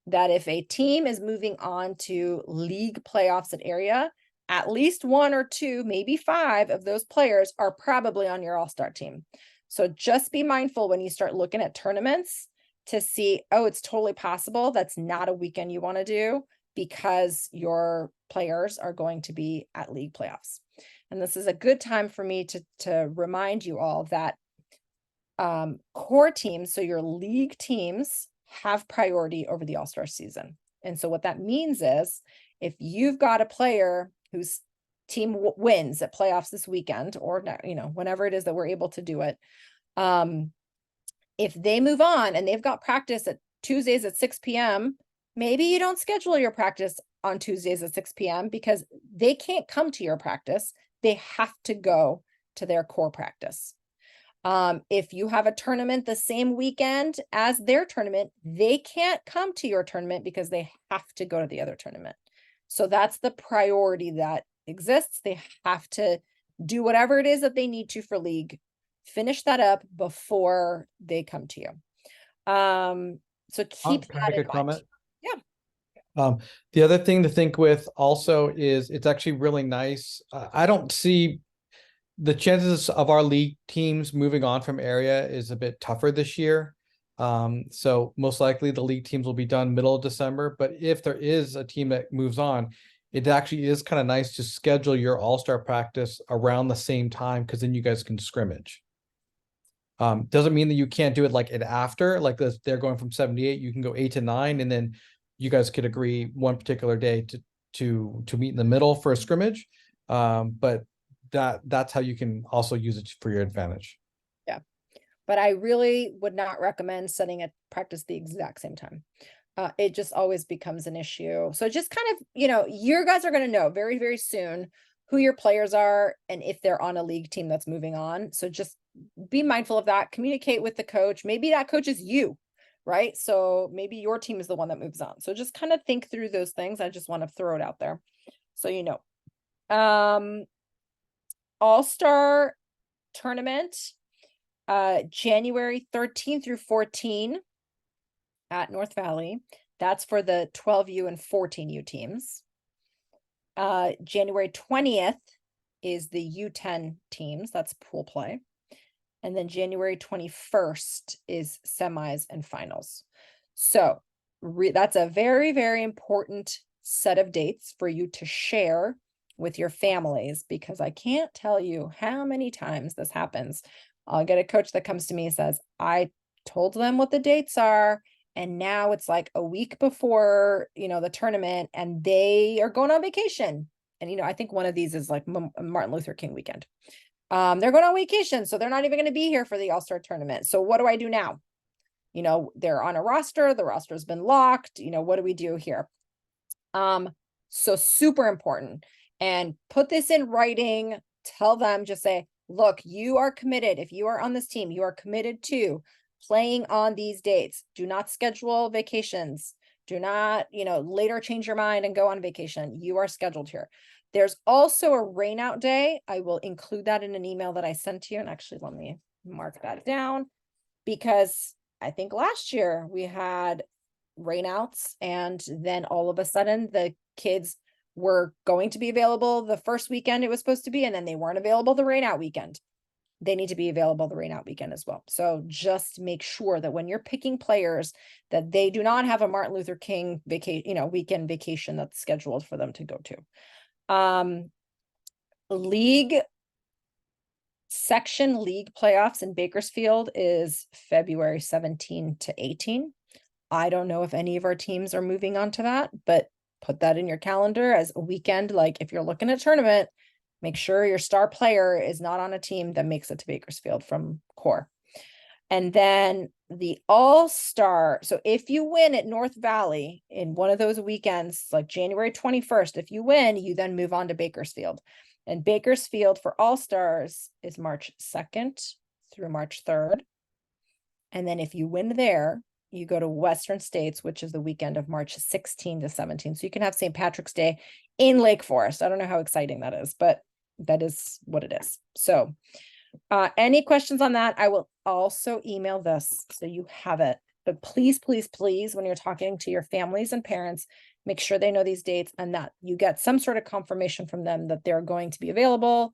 that if a team is moving on to league playoffs at area, at least 1 or 2, maybe 5 of those players are probably on your all-star team. So just be mindful when you start looking at tournaments to see, oh, it's totally possible that's not a weekend you want to do because your players are going to be at league playoffs. And this is a good time for me to remind you all that core teams, so your league teams, have priority over the all-star season. And so what that means is if you've got a player whose team wins at playoffs this weekend, or whenever it is that we're able to do it, if they move on and they've got practice at Tuesdays at 6 p.m., maybe you don't schedule your practice on Tuesdays at 6 p.m. because they can't come to your practice. They have to go to their core practice. If you have a tournament the same weekend as their tournament, they can't come to your tournament because they have to go to the other tournament. So that's the priority that exists. They have to do whatever it is that they need to for league, finish that up before they come to you. So keep Can I that make in a mind. comment? Yeah. The other thing to think with also is it's actually really nice. I don't see the chances of our league teams moving on from area is a bit tougher this year. So most likely the league teams will be done middle of December, but if there is a team that moves on, it actually is kind of nice to schedule your all-star practice around the same time, because then you guys can scrimmage. Doesn't mean that you can't do it like it after, like this, they're going from 7 to 8, you can go 8 to 9, and then you guys could agree one particular day to meet in the middle for a scrimmage. But that's how you can also use it for your advantage. But I really would not recommend setting a practice the exact same time. It just always becomes an issue. So just kind of, you guys are going to know very, very soon who your players are and if they're on a league team that's moving on. So just be mindful of that. Communicate with the coach. Maybe that coach is you, right? So maybe your team is the one that moves on. So just kind of think through those things. I just want to throw it out there so you know. All-Star tournament, January 13 through 14 at North Valley. That's for the 12U and 14U teams. January 20th is the U10 teams. That's pool play. And then January 21st is semis and finals. So that's a very, very important set of dates for you to share with your families, because I can't tell you how many times this happens. I'll get a coach that comes to me and says, I told them what the dates are, and now it's like a week before, the tournament, and they are going on vacation. And, I think one of these is like Martin Luther King weekend. They're going on vacation, so they're not even going to be here for the All-Star tournament. So what do I do now? They're on a roster. The roster's been locked. What do we do here? So super important. And put this in writing. Tell them, just say, look, you are committed. If you are on this team, you are committed to playing on these dates. Do not schedule vacations. Do not, later change your mind and go on vacation. You are scheduled here. There's also a rainout day. I will include that in an email that I sent to you. And actually, let me mark that down, because I think last year we had rainouts, and then all of a sudden the kids were going to be available the first weekend it was supposed to be, and then they weren't available the rainout weekend. They need to be available the rainout weekend as well. So just make sure that when you're picking players, that they do not have a Martin Luther King weekend vacation that's scheduled for them to go to. League playoffs in Bakersfield is February 17 to 18. I don't know if any of our teams are moving on to that, but put that in your calendar as a weekend. Like, if you're looking at a tournament, make sure your star player is not on a team that makes it to Bakersfield from core. And then the All-Star. So if you win at North Valley in one of those weekends, like January 21st, if you win, you then move on to Bakersfield. And Bakersfield for All-Stars is March 2nd through March 3rd. And then if you win there, you go to Western States, which is the weekend of March 16 to 17. So you can have St. Patrick's Day in Lake Forest. I don't know how exciting that is, but that is what it is. So any questions on that? I will also email this so you have it. But please, please, please, when you're talking to your families and parents, make sure they know these dates and that you get some sort of confirmation from them that they're going to be available.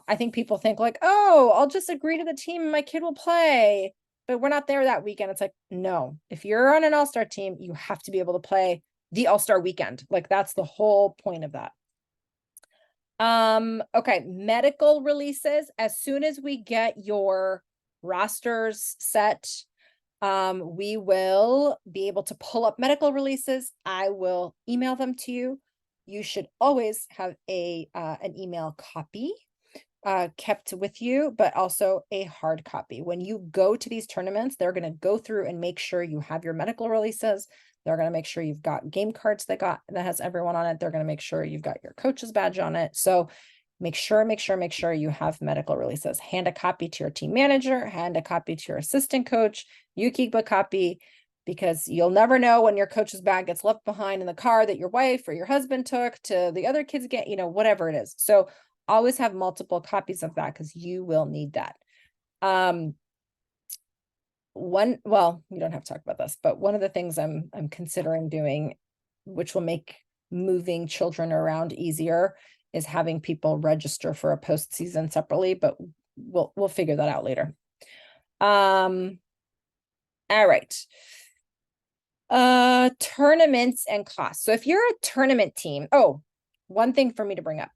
I think people think like, oh, I'll just agree to the team and my kid will play, but we're not there that weekend. It's like, no, if you're on an all-star team, you have to be able to play the all-star weekend. Like, that's the whole point of that. Okay, medical releases. As soon as we get your rosters set, we will be able to pull up medical releases. I will email them to you. You should always have an email copy kept with you, but also a hard copy. When you go to these tournaments, they're going to go through and make sure you have your medical releases. They're going to make sure you've got game cards that has everyone on it. They're going to make sure you've got your coach's badge on it. So make sure you have medical releases. Hand a copy to your team manager, hand a copy to your assistant coach. You keep a copy, because you'll never know when your coach's bag gets left behind in the car that your wife or your husband took to the other kids get, whatever it is. So always have multiple copies of that, because you will need that. You don't have to talk about this, but one of the things I'm considering doing, which will make moving children around easier, is having people register for a postseason separately, but we'll figure that out later. All right. Tournaments and costs. So if you're a tournament team, one thing for me to bring up.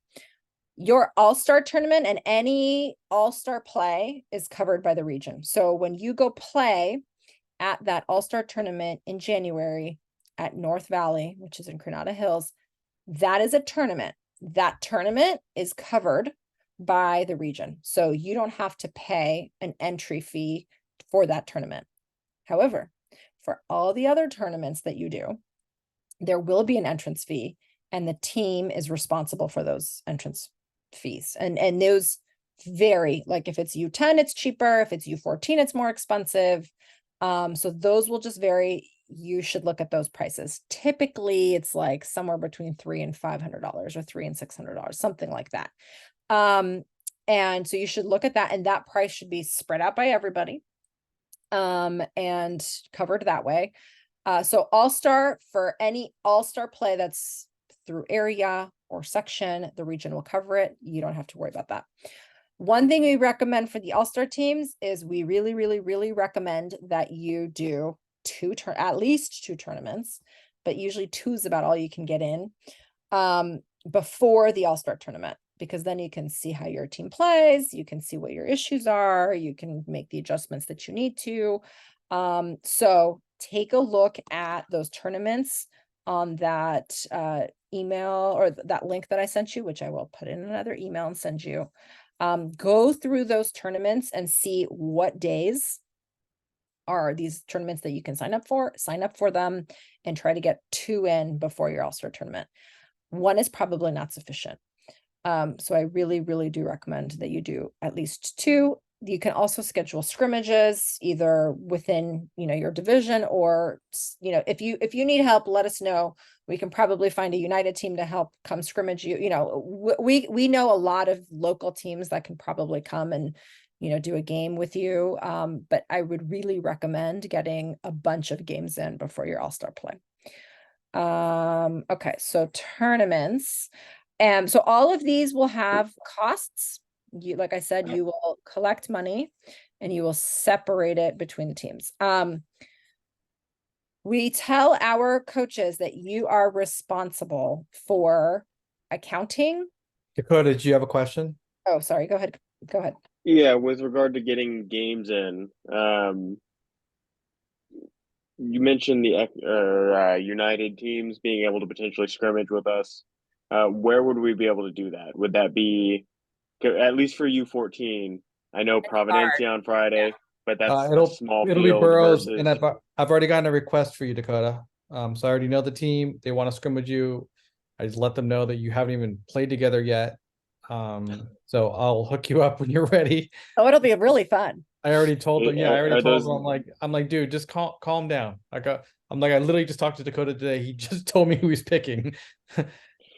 Your all-star tournament and any all-star play is covered by the region. So when you go play at that all-star tournament in January at North Valley, which is in Granada Hills, that is a tournament. That tournament is covered by the region. So you don't have to pay an entry fee for that tournament. However, for all the other tournaments that you do, there will be an entrance fee, and the team is responsible for those entrance fees. And those vary. Like if it's U10, it's cheaper. If it's U14, it's more expensive. So those will just vary. You should look at those prices. Typically, it's like somewhere between $300 and $500 or $300 and $600, something like that. And so you should look at that, and that price should be spread out by everybody, and covered that way. So all-star, for any all-star play that's through area or section, the region will cover it. You don't have to worry about that. One thing we recommend for the all-star teams is we really, really, really recommend that you do at least two tournaments, but usually two is about all you can get in, before the all-star tournament, because then you can see how your team plays, you can see what your issues are, you can make the adjustments that you need to. So take a look at those tournaments on that email or that link that I sent you, which I will put in another email and send you. Go through those tournaments and see what days are these tournaments that you can sign up for them, and try to get two in before your all-star tournament. One is probably not sufficient. So I really, really do recommend that you do at least two. You can also schedule scrimmages either within, your division, or, if you need help, let us know. We can probably find a United team to help come scrimmage you. We know a lot of local teams that can probably come and, do a game with you. But I would really recommend getting a bunch of games in before your all-star play. Okay, so tournaments. So all of these will have costs. Like I said, you will collect money and you will separate it between the teams. We tell our coaches that you are responsible for accounting. Dakota, did you have a question? Oh, sorry. Go ahead. Yeah, with regard to getting games in, you mentioned the United teams being able to potentially scrimmage with us. Where would we be able to do that? Would that be at least for U14? I know Providencia on Friday, but that's a small it'll be field Burroughs, versus. and I've already gotten a request for you, Dakota. So I already know the team. They want to scrimmage you. I just let them know that you haven't even played together yet. So I'll hook you up when you're ready. Oh, it'll be really fun. I already told them. Yeah, I already told those... them. I'm like, dude, just calm down. I literally just talked to Dakota today. He just told me who he's picking.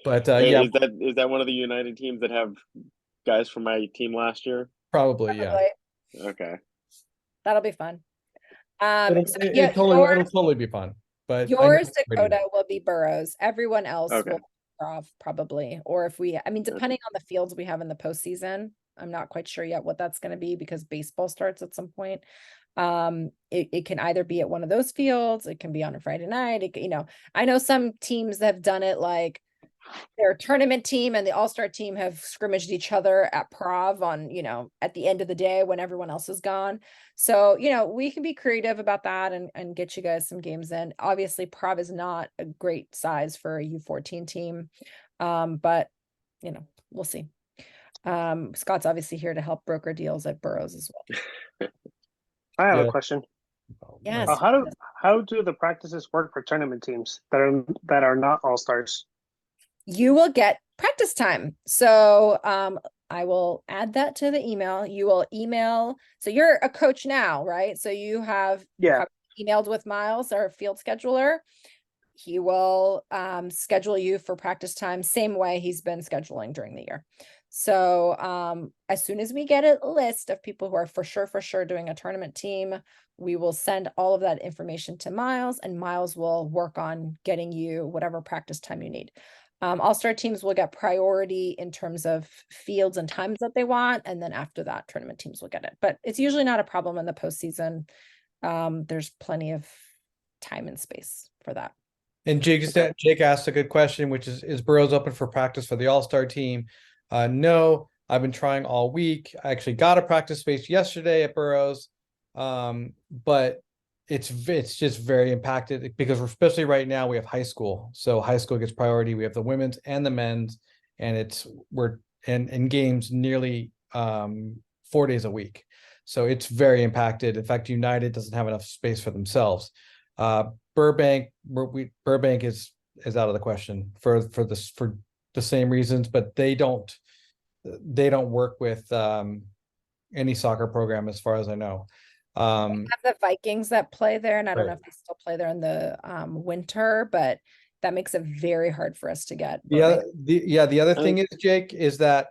But yeah, is that one of the United teams that have guys from my team last year? Probably. Yeah. Okay. That'll be fun. It'll totally be fun. But yours, Dakota, will be Burroughs. Everyone else Okay. will probably, or depending on the fields we have in the postseason. I'm not quite sure yet what that's going to be, because baseball starts at some point. It can either be at one of those fields, it can be on a Friday night. I know some teams that have done it, like their tournament team and the all-star team have scrimmaged each other at Prov on, at the end of the day when everyone else is gone. So, we can be creative about that and get you guys some games in. Obviously, Prov is not a great size for a U14 team. But, we'll see. Scott's obviously here to help broker deals at Burroughs as well. I have a question. Yes. How do the practices work for tournament teams that are not all-stars? You will get practice time. So I will add that to the email. You will email. So you're a coach now, right? So you have emailed with Miles, our field scheduler. He will schedule you for practice time, same way he's been scheduling during the year. So as soon as we get a list of people who are for sure doing a tournament team, we will send all of that information to Miles, and Miles will work on getting you whatever practice time you need. All-star teams will get priority in terms of fields and times that they want. And then after that, tournament teams will get it. But it's usually not a problem in the postseason. There's plenty of time and space for that. And Jake asked a good question, which is Burroughs open for practice for the All-Star team? No, I've been trying all week. I actually got a practice space yesterday at Burroughs. But it's just very impacted because especially right now we have high school. So high school gets priority. We have the women's and the men's, and we're in games nearly 4 days a week. So it's very impacted. In fact, United doesn't have enough space for themselves. Burbank is out of the question for the same reasons, but they don't work with any soccer program as far as I know. Have the Vikings that play there, and I don't know Right. if they still play there in the winter, but that makes it very hard for us to get. The other thing is, Jake, is that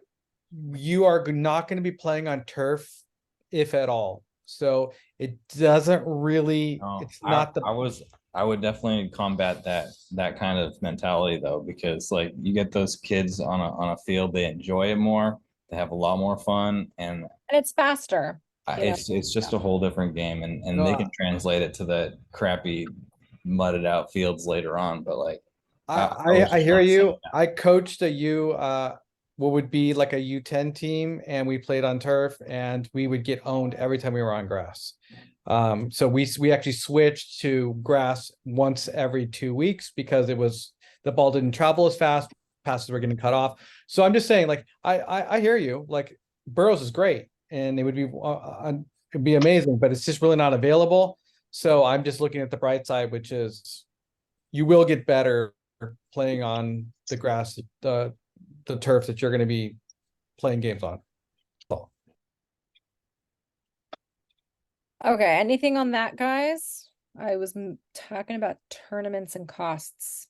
you are not going to be playing on turf, if at all. So it doesn't really. No, It's not the. I would definitely combat that kind of mentality though, because like you get those kids on a field, they enjoy it more, they have a lot more fun, and it's faster. You know? it's just a whole different game, and No, they can translate it to the crappy mudded out fields later on. But like I hear you. I coached what would be like a U10 team, and we played on turf, and we would get owned every time we were on grass. So we actually switched to grass once every 2 weeks because the ball didn't travel as fast, passes were getting cut off. So I'm just saying, like, I hear you. Like, Burroughs is great, and it'd be amazing, but it's just really not available. So I'm just looking at the bright side, which is you will get better playing on the grass, the turf that you're going to be playing games on. Okay, anything on that, guys? I was talking about tournaments and costs.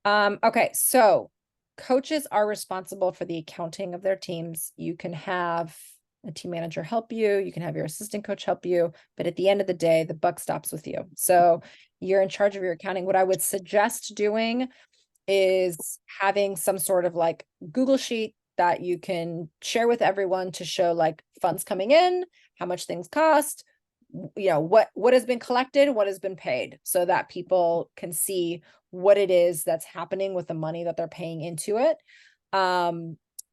Okay, so coaches are responsible for the accounting of their teams. You can have a team manager help you, you can have your assistant coach help you, but at the end of the day, the buck stops with you. So you're in charge of your accounting. What I would suggest doing is having some sort of like Google sheet that you can share with everyone to show like funds coming in, how much things cost, you know, what has been collected, what has been paid, so that people can see what it is that's happening with the money that they're paying into it.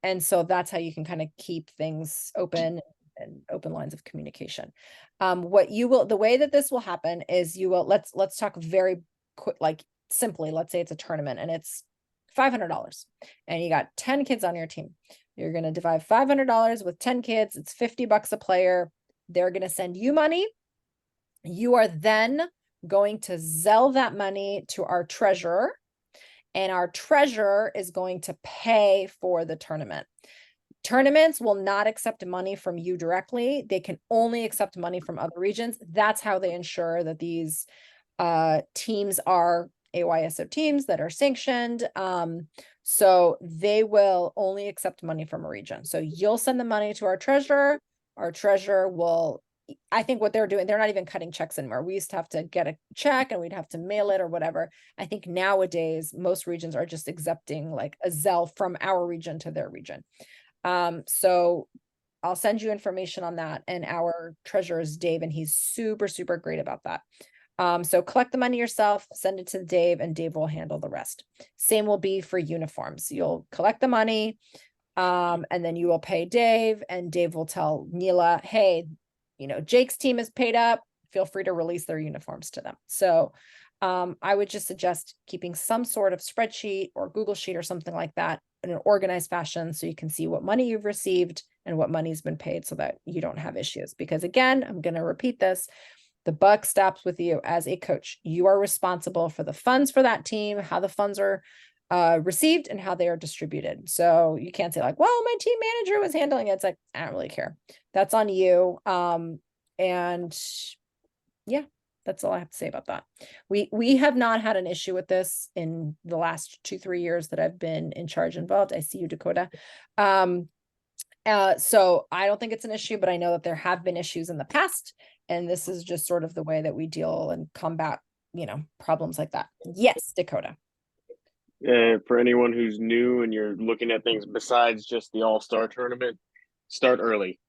And so that's how you can kind of keep things open and open lines of communication. The way that this will happen is let's talk very quick, like simply, let's say it's a tournament and it's $500 and you got 10 kids on your team. You're going to divide $500 with 10 kids. It's $50 a player. They're going to send you money. You are then going to Zelle that money to our treasurer, and our treasurer is going to pay for the tournament. Tournaments will not accept money from you directly. They can only accept money from other regions. That's how they ensure that these teams are AYSO teams that are sanctioned. So they will only accept money from a region. So you'll send the money to our treasurer. Our treasurer will, I think what they're doing, they're not even cutting checks anymore. We used to have to get a check and we'd have to mail it or whatever. I think nowadays, most regions are just accepting like a Zelle from our region to their region. So I'll send you information on that. And our treasurer is Dave, and he's super, super great about that. So collect the money yourself, send it to Dave, and Dave will handle the rest. Same will be for uniforms. You'll collect the money, and then you will pay Dave, and Dave will tell Neela, hey, you know, Jake's team is paid up. Feel free to release their uniforms to them. So I would just suggest keeping some sort of spreadsheet or Google sheet or something like that in an organized fashion so you can see what money you've received and what money's been paid so that you don't have issues. Because again, I'm going to repeat this. The buck stops with you as a coach. You are responsible for the funds for that team, how the funds are received and how they are distributed. So you can't say like, well, my team manager was handling it. It's like, I don't really care. That's on you. And yeah, that's all I have to say about that. We have not had an issue with this in the last 2-3 years that I've been in charge involved. I see you, Dakota. So I don't think it's an issue, but I know that there have been issues in the past, and this is just sort of the way that we deal and combat, you know, problems like that. Yes, Dakota. For anyone who's new and you're looking at things besides just the All-Star tournament, start early.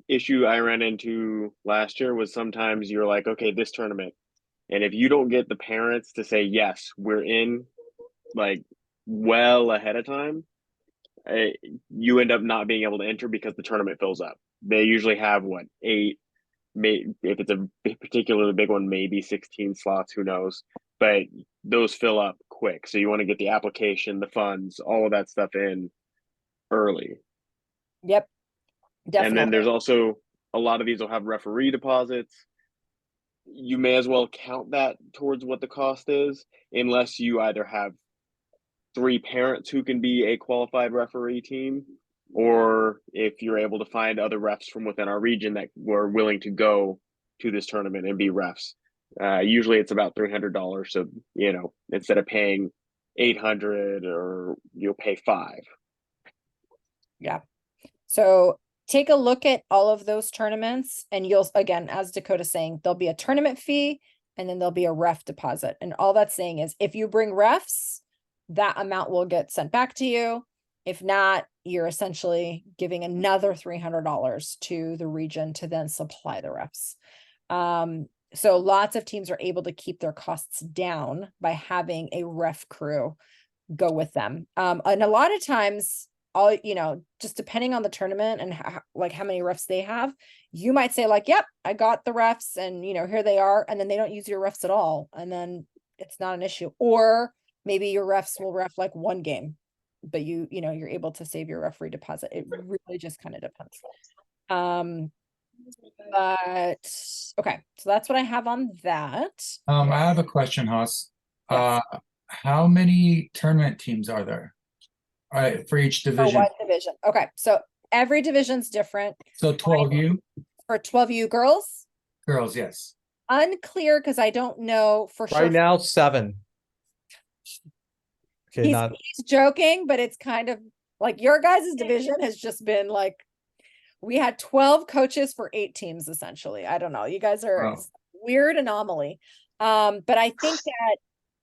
Issue I ran into last year was sometimes you're like, okay, this tournament, And if you don't get the parents to say, yes, we're in, like, well ahead of time, you end up not being able to enter because the tournament fills up. They usually have what, 8, if it's a particularly big one, maybe 16 slots, who knows? But those fill up quick. So you want to get the application, the funds, all of that stuff in early. Yep. And then Definitely. there's also a lot of these will have referee deposits. You may as well count that towards what the cost is, unless you either have 3 parents who can be a qualified referee team, or if you're able to find other refs from within our region that were willing to go to this tournament and be refs. Usually it's about $300. So, you know, instead of paying 800, or you'll pay 5. Yeah. So take a look at all of those tournaments and you'll, again, as Dakota's saying, there'll be a tournament fee and then there'll be a ref deposit. And all that's saying is if you bring refs, that amount will get sent back to you. If not, you're essentially giving another $300 to the region to then supply the refs. So lots of teams are able to keep their costs down by having a ref crew go with them. And a lot of times, all, you know, just depending on the tournament and how many refs they have, you might say like, yep, I got the refs and, you know, here they are. And then they don't use your refs at all. And then it's not an issue. Or maybe your refs will ref like one game, but you know, you're able to save your referee deposit. It really just kind of depends. But okay, so that's what I have on that. I have a question, Haas. Yes. How many tournament teams are there? All right, for each For division. what division? Okay, so every division's different. So 12U For 12U girls, girls, yes. unclear because I don't know for sure. Right now, 7. Okay, He's joking, but it's kind of like your guys' division has just been like, we had 12 coaches for 8 teams, essentially. I don't know. You guys are Wow. a weird anomaly. But I think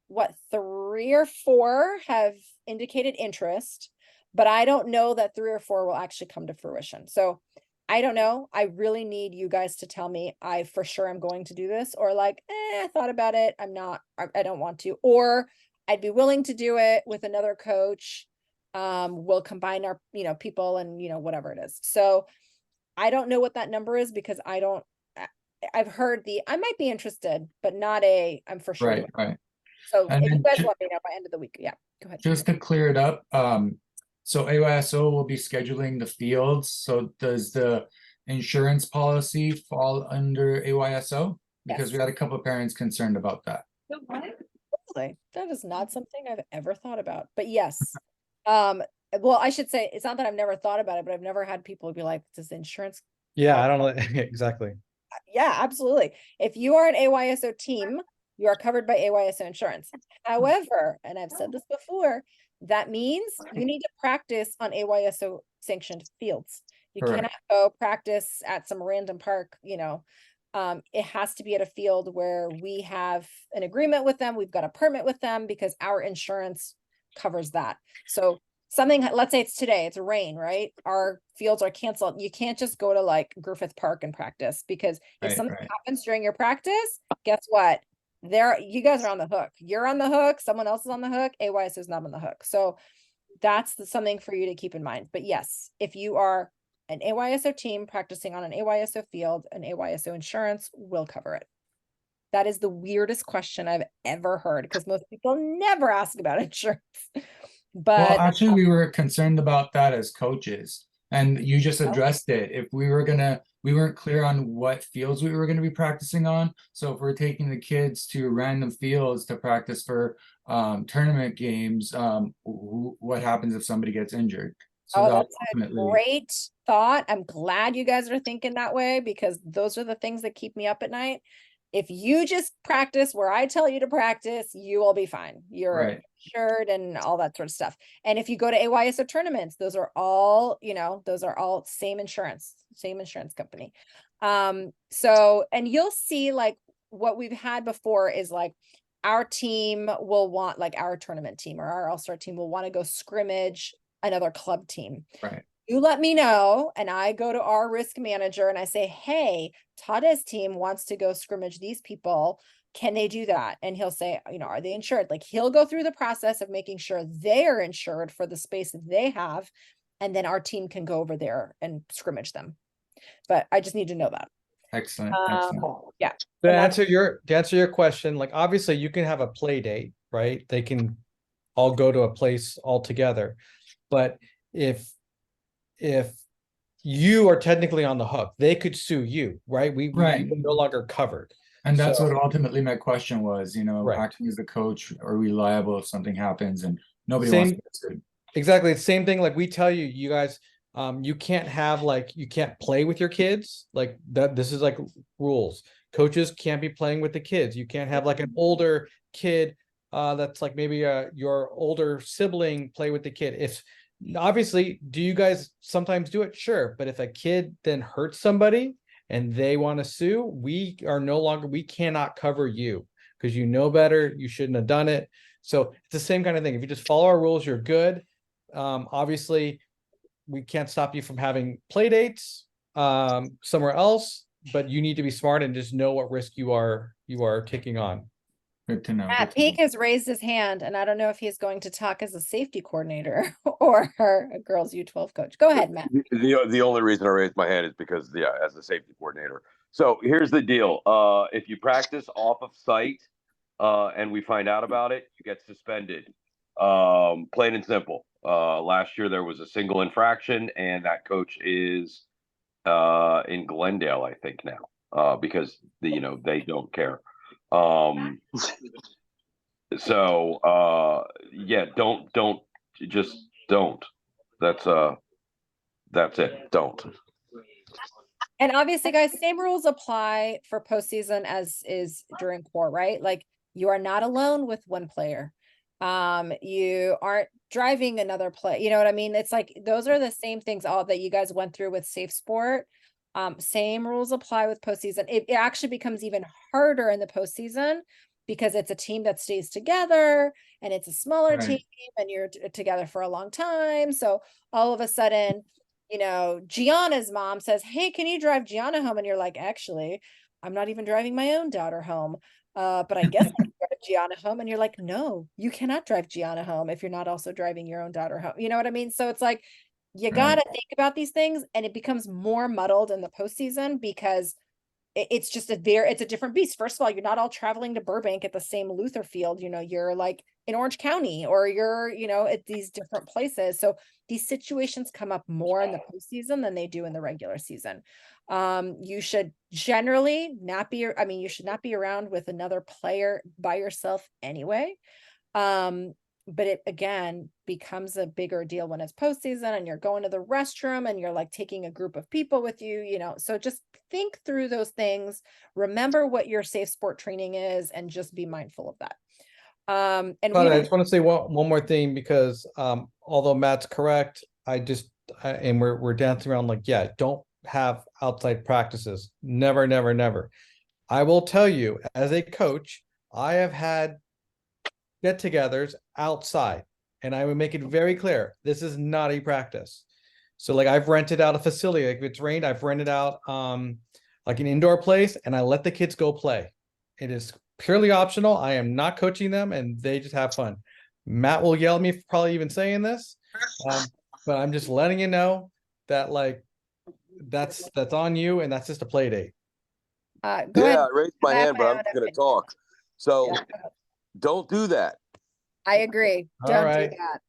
that 3 or 4 have indicated interest, but I don't know that 3 or 4 will actually come to fruition. So I don't know. I really need you guys to tell me I for sure am going to do this, or like, I thought about it. I'm not, I don't want to, or I'd be willing to do it with another coach. We'll combine our, you know, people and, you know, whatever it is. So I don't know what that number is because I've heard I might be interested, but not I'm for sure. Right, right. So And if you then guys let me know by end of the week, yeah, go ahead. Just to clear it up, so AYSO will be scheduling the fields. So does the insurance policy fall under AYSO? Because we had a couple of parents concerned about that. Really? That is not something I've ever thought about, but yes. Well, I should say, it's not that I've never thought about it, but I've never had people be like, does insurance? yeah, I don't know exactly. Yeah, absolutely. If you are an AYSO team, you are covered by AYSO insurance. However, and I've said this before, that means you need to practice on AYSO sanctioned fields. You Correct. cannot go practice at some random park, you know. It has to be at a field where we have an agreement with them. We've got a permit with them because our insurance covers that. So something, let's say it's today, it's rain, right? Our fields are canceled. You can't just go to like Griffith Park and practice, because if Right, something right. happens during your practice, guess what? You guys are on the hook. You're on the hook. Someone else is on the hook. AYSO is not on the hook. So that's something for you to keep in mind. But yes, if you are an AYSO team practicing on an AYSO field, an AYSO insurance will cover it. That is the weirdest question I've ever heard, because most people never ask about insurance. But Well, actually, we were concerned about that as coaches, and you just Oh. addressed it. If we weren't clear on what fields we were gonna be practicing on. So if we're taking the kids to random fields to practice for tournament games, what happens if somebody gets injured? So oh, that that's a ultimately, great thought. I'm glad you guys are thinking that way, because those are the things that keep me up at night. If you just practice where I tell you to practice, you will be fine. You're right. insured and all that sort of stuff. And if you go to AYSO tournaments, those are all, you know, those are all same insurance company. So, and you'll see like what we've had before is like our team will want, like our tournament team or our all-star team will want to go scrimmage another club team. Right. You let me know, and I go to our risk manager and I say, hey, Tade's team wants to go scrimmage these people. can they do that? And he'll say, you know, are they insured? Like he'll go through the process of making sure they are insured for the space that they have. And then our team can go over there and scrimmage them. But I just need to know that. Excellent, excellent. Yeah. To And that's- answer your question, like obviously you can have a play date, right? They can all go to a place all together. But if you are technically on the hook, they could sue you, right? We Right. are no longer covered. And that's So- what ultimately my question was, you know, Right. acting as the coach, are we liable if something happens and nobody wants to Same- get sued? Exactly. It's the same thing. Like we tell you, you guys, you can't have like, you can't play with your kids. Like that, this is like rules. Coaches can't be playing with the kids. You can't have like an older kid, that's like maybe your older sibling play with the kid. If obviously, do you guys sometimes do it? Sure. But if a kid then hurts somebody and they want to sue, we cannot cover you because you know better. You shouldn't have done it. So it's the same kind of thing. If you just follow our rules, you're good. Obviously, we can't stop you from having play dates somewhere else, but you need to be smart and just know what risk you are taking on. Good to know. Matt good to know. Peak has raised his hand, and I don't know if he's going to talk as a safety coordinator or a girls U12 coach. Go ahead, Matt. The only reason I raised my hand is because as a safety coordinator. So here's the deal. If you practice off of site and we find out about it, you get suspended. Plain and simple. Last year there was a single infraction, and that coach is in Glendale, I think now, because they don't care. So yeah, don't just don't. That's it. Don't. And obviously, guys, same rules apply for postseason as is during core, right? Like you are not alone with one player. You aren't driving another play. You know what I mean? It's like those are the same things all that you guys went through with Safe Sport. Same rules apply with postseason. It actually becomes even harder in the postseason because it's a team that stays together and it's a smaller Right. team and you're together for a long time. So all of a sudden, you know, Gianna's mom says, hey, can you drive Gianna home? And you're like, actually, I'm not even driving my own daughter home. But I guess I can drive Gianna home. And you're like, no, you cannot drive Gianna home if you're not also driving your own daughter home. You know what I mean? So it's like, you got to think about these things, and it becomes more muddled in the postseason because it's just it's a different beast. First of all, you're not all traveling to Burbank at the same Luther Field. You know, you're like in Orange County, or you're, you know, at these different places. So these situations come up more in the postseason than they do in the regular season. You should generally not be, you should not be around with another player by yourself anyway. But it again becomes a bigger deal when it's postseason and you're going to the restroom and you're like taking a group of people with you, you know. So just think through those things, remember what your safe sport training is, and just be mindful of that. And But we I don't- just want to say one more thing, because although Matt's correct, and we're dancing around like, yeah, don't have outside practices. Never, never, never. I will tell you, as a coach, I have had get-togethers outside, and I would make it very clear, this is not a practice. So like I've rented out a facility, like if it's rained, I've rented out like an indoor place, and I let the kids go play. It is purely optional. I am not coaching them, and they just have fun. Matt will yell at me for probably even saying this, but I'm just letting you know that like that's on you, and that's just a play date. go Yeah, ahead. I raised my hand, but I'm not going to talk. So Yeah. don't do that. I agree. All Don't right. do that.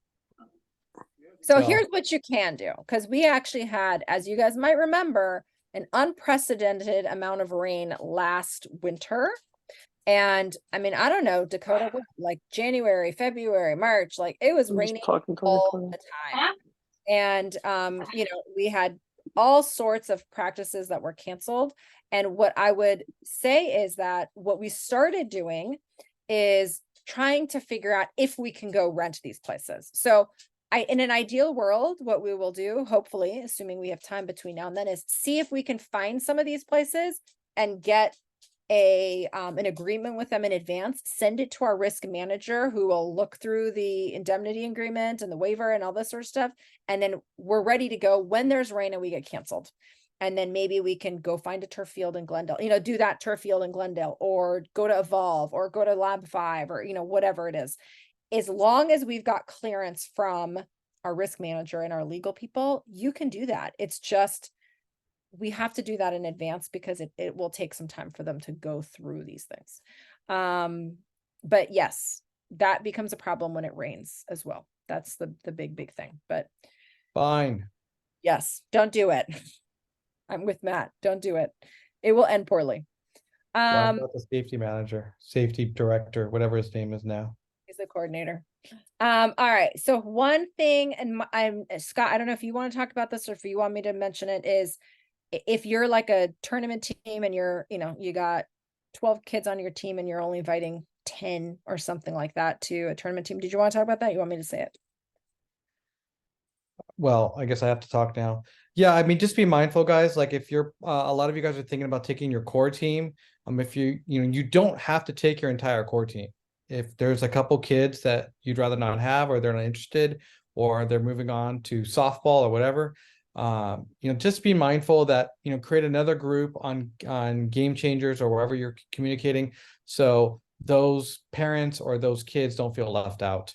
So So- here's what you can do, because we actually had, as you guys might remember, an unprecedented amount of rain last winter. And I mean, I don't know, Dakota, like January, February, March, like it was I'm just raining talking to all Nicole. the time. And you know, we had all sorts of practices that were canceled. And what I would say is that what we started doing is trying to figure out if we can go rent these places. So in an ideal world, what we will do, hopefully, assuming we have time between now and then, is see if we can find some of these places and get an agreement with them in advance, send it to our risk manager, who will look through the indemnity agreement and the waiver and all this sort of stuff. And then we're ready to go when there's rain and we get canceled. And then maybe we can go find a turf field in Glendale, you know, do that turf field in Glendale, or go to Evolve, or go to Lab 5, or, you know, whatever it is. As long as we've got clearance from our risk manager and our legal people, you can do that. It's just, we have to do that in advance because it will take some time for them to go through these things. But yes, that becomes a problem when it rains as well. That's the big thing, but Fine. yes, don't do it. I'm with Matt. Don't do it. It will end poorly. Why not the safety manager, safety director, whatever his name is now? He's the coordinator. All right. So one thing, and I'm Scott, I don't know if you want to talk about this or if you want me to mention it, is if you're like a tournament team and you're, you know, you got 12 kids on your team and you're only inviting 10 or something like that to a tournament team. Did you want to talk about that? You want me to say it? Well, I guess I have to talk now. Yeah, I mean, just be mindful, guys. Like if you're, a lot of you guys are thinking about taking your core team. If you know, you don't have to take your entire core team. If there's a couple kids that you'd rather not have, or they're not interested, or they're moving on to softball or whatever, you know, just be mindful that, you know, create another group on Game Changers or wherever you're communicating, so those parents or those kids don't feel left out.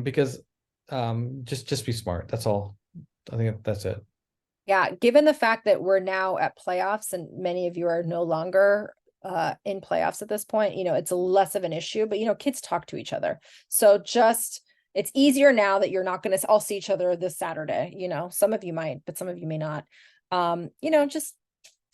Because just be smart. That's all. I think that's it. Yeah, given the fact that we're now at playoffs and many of you are no longer in playoffs at this point, you know, it's less of an issue, but you know, kids talk to each other. So just, it's easier now that you're not going to all see each other this Saturday, you know, some of you might, but some of you may not. You know, just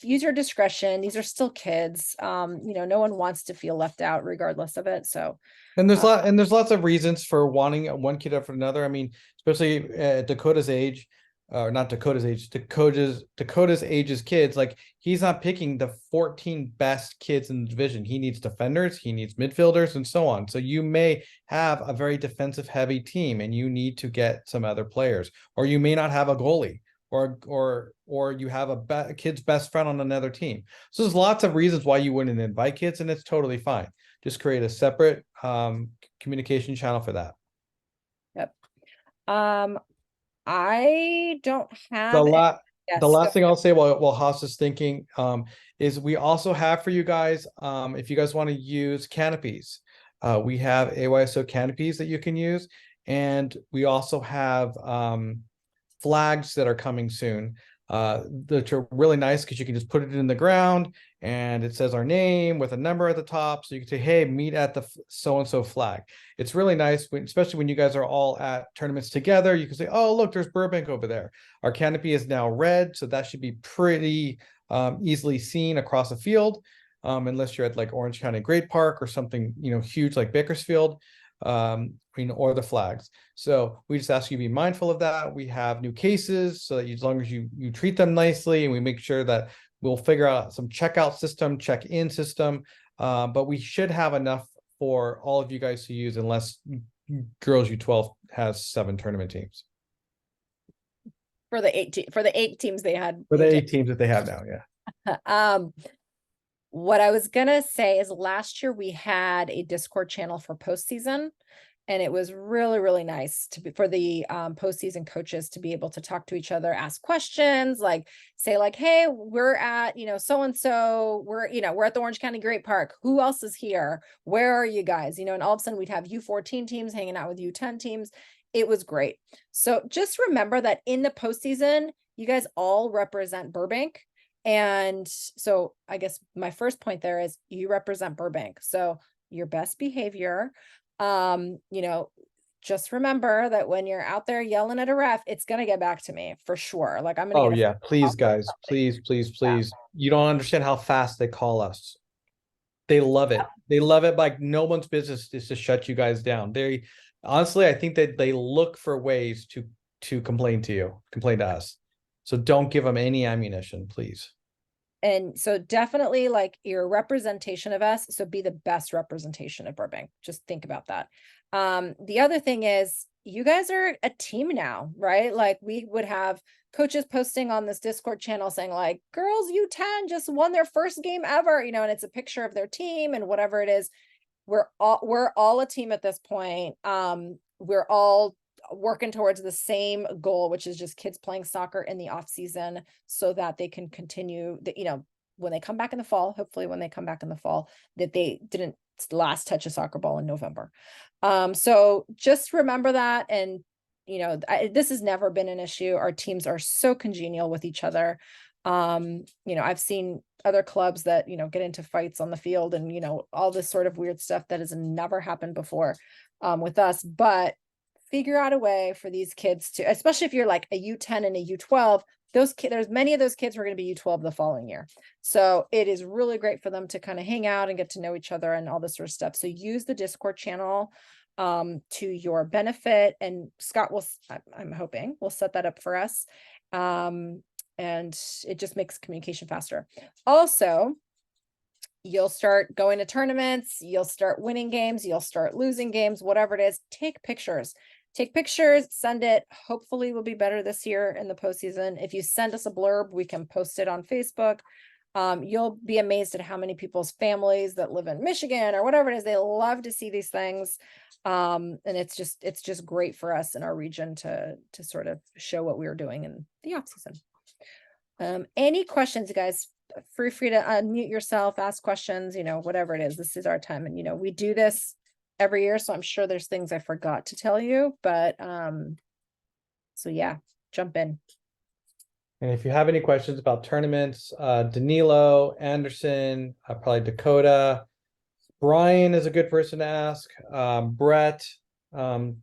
use your discretion. These are still kids. You know, no one wants to feel left out regardless of it. So, And there's lots of reasons for wanting one kid up for another. I mean, especially at Dakota's age, or not Dakota's age, Dakota's age's kids. Like, he's not picking the 14 best kids in the division. He needs defenders, he needs midfielders, and so on. So you may have a very defensive heavy team, and you need to get some other players, or you may not have a goalie, or you have a kid's best friend on another team. So there's lots of reasons why you wouldn't invite kids, and it's totally fine. Just create a separate communication channel for that. yep. I don't have The yes, last thing I'll say while Haas is thinking, is we also have for you guys, if you guys want to use canopies, we have AYSO canopies that you can use, and we also have flags that are coming soon, that are really nice because you can just put it in the ground and it says our name with a number at the top. So you can say, hey, meet at the so-and-so flag. It's really nice, especially when you guys are all at tournaments together. You can say, oh, look, there's Burbank over there. Our canopy is now red, so that should be pretty easily seen across the field, unless you're at like Orange County Great Park or something, you know, huge like Bakersfield. You know, or the flags. So we just ask you to be mindful of that. We have new cases, so that as long as you treat them nicely, and we make sure that we'll figure out some checkout system, check-in system. But we should have enough for all of you guys to use, unless Girls U12 has 7 tournament teams. for the 8 teams they had. For the 8 teams that they have now, yeah. What I was gonna say is last year we had a Discord channel for postseason, and it was really, really nice for the postseason coaches to be able to talk to each other, ask questions, like say like, hey, we're at, you know, so-and-so, we're at the Orange County Great Park. Who else is here? Where are you guys? You know, and all of a sudden we'd have U14 teams hanging out with U10 teams. It was great. So just remember that in the postseason, you guys all represent Burbank. And so I guess my first point there is you represent Burbank. So your best behavior, you know, just remember that when you're out there yelling at a ref, it's going to get back to me for sure. Like I'm going to Oh yeah, please guys, please. You don't understand how fast they call us. They love it. They love it. Like no one's business is to shut you guys down. They honestly, I think that they look for ways to complain to us. So don't give them any ammunition, please. And so definitely like your representation of us. So be the best representation of Burbank. Just think about that. The other thing is you guys are a team now, right? Like we would have coaches posting on this Discord channel saying like girls U10 just won their first game ever, you know, and it's a picture of their team and whatever it is. We're all a team at this point. We're all working towards the same goal, which is just kids playing soccer in the off season so that they can continue that, you know, when they come back in the fall, hopefully when they come back in the fall, that they didn't last touch a soccer ball in November. So just remember that. And, you know, this has never been an issue. Our teams are so congenial with each other. You know, I've seen other clubs that, you know, get into fights on the field and, you know, all this sort of weird stuff that has never happened before with us, but figure out a way for these kids to, especially if you're like a U10 and a U12, those kids, there's many of those kids who are going to be U12 the following year. So it is really great for them to kind of hang out and get to know each other and all this sort of stuff. So use the Discord channel to your benefit, and Scott will, I'm hoping, will set that up for us. And it just makes communication faster. Also, you'll start going to tournaments, you'll start winning games, you'll start losing games, whatever it is. Take pictures, send it. Hopefully we'll be better this year in the postseason. If you send us a blurb, we can post it on Facebook. You'll be amazed at how many people's families that live in Michigan or whatever it is, they love to see these things. And it's just great for us in our region to sort of show what we were doing in the off season. Any questions, you guys? Free to unmute yourself, ask questions, you know, whatever it is. This is our time. And, you know, we do this every year, so I'm sure there's things I forgot to tell you, but so yeah, jump in. And if you have any questions about tournaments, Danilo, Anderson, probably Dakota, Brian is a good person to ask. Brett,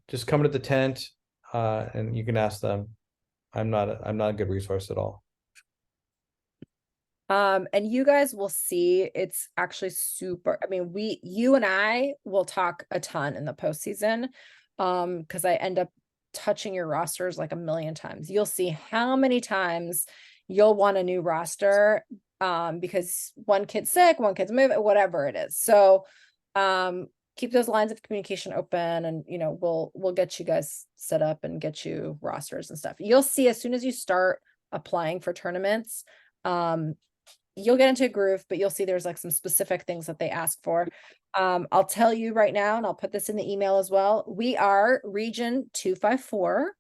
just come to the tent and you can ask them. I'm not a good resource at all. And you guys will see it's actually super. I mean, you and I will talk a ton in the postseason because I end up touching your rosters like a million times. You'll see how many times you'll want a new roster because one kid's sick, one kid's moving, whatever it is. So keep those lines of communication open, and you know, we'll get you guys set up and get you rosters and stuff. You'll see as soon as you start applying for tournaments, you'll get into a groove, but you'll see there's like some specific things that they ask for. I'll tell you right now, and I'll put this in the email as well. We are region 254.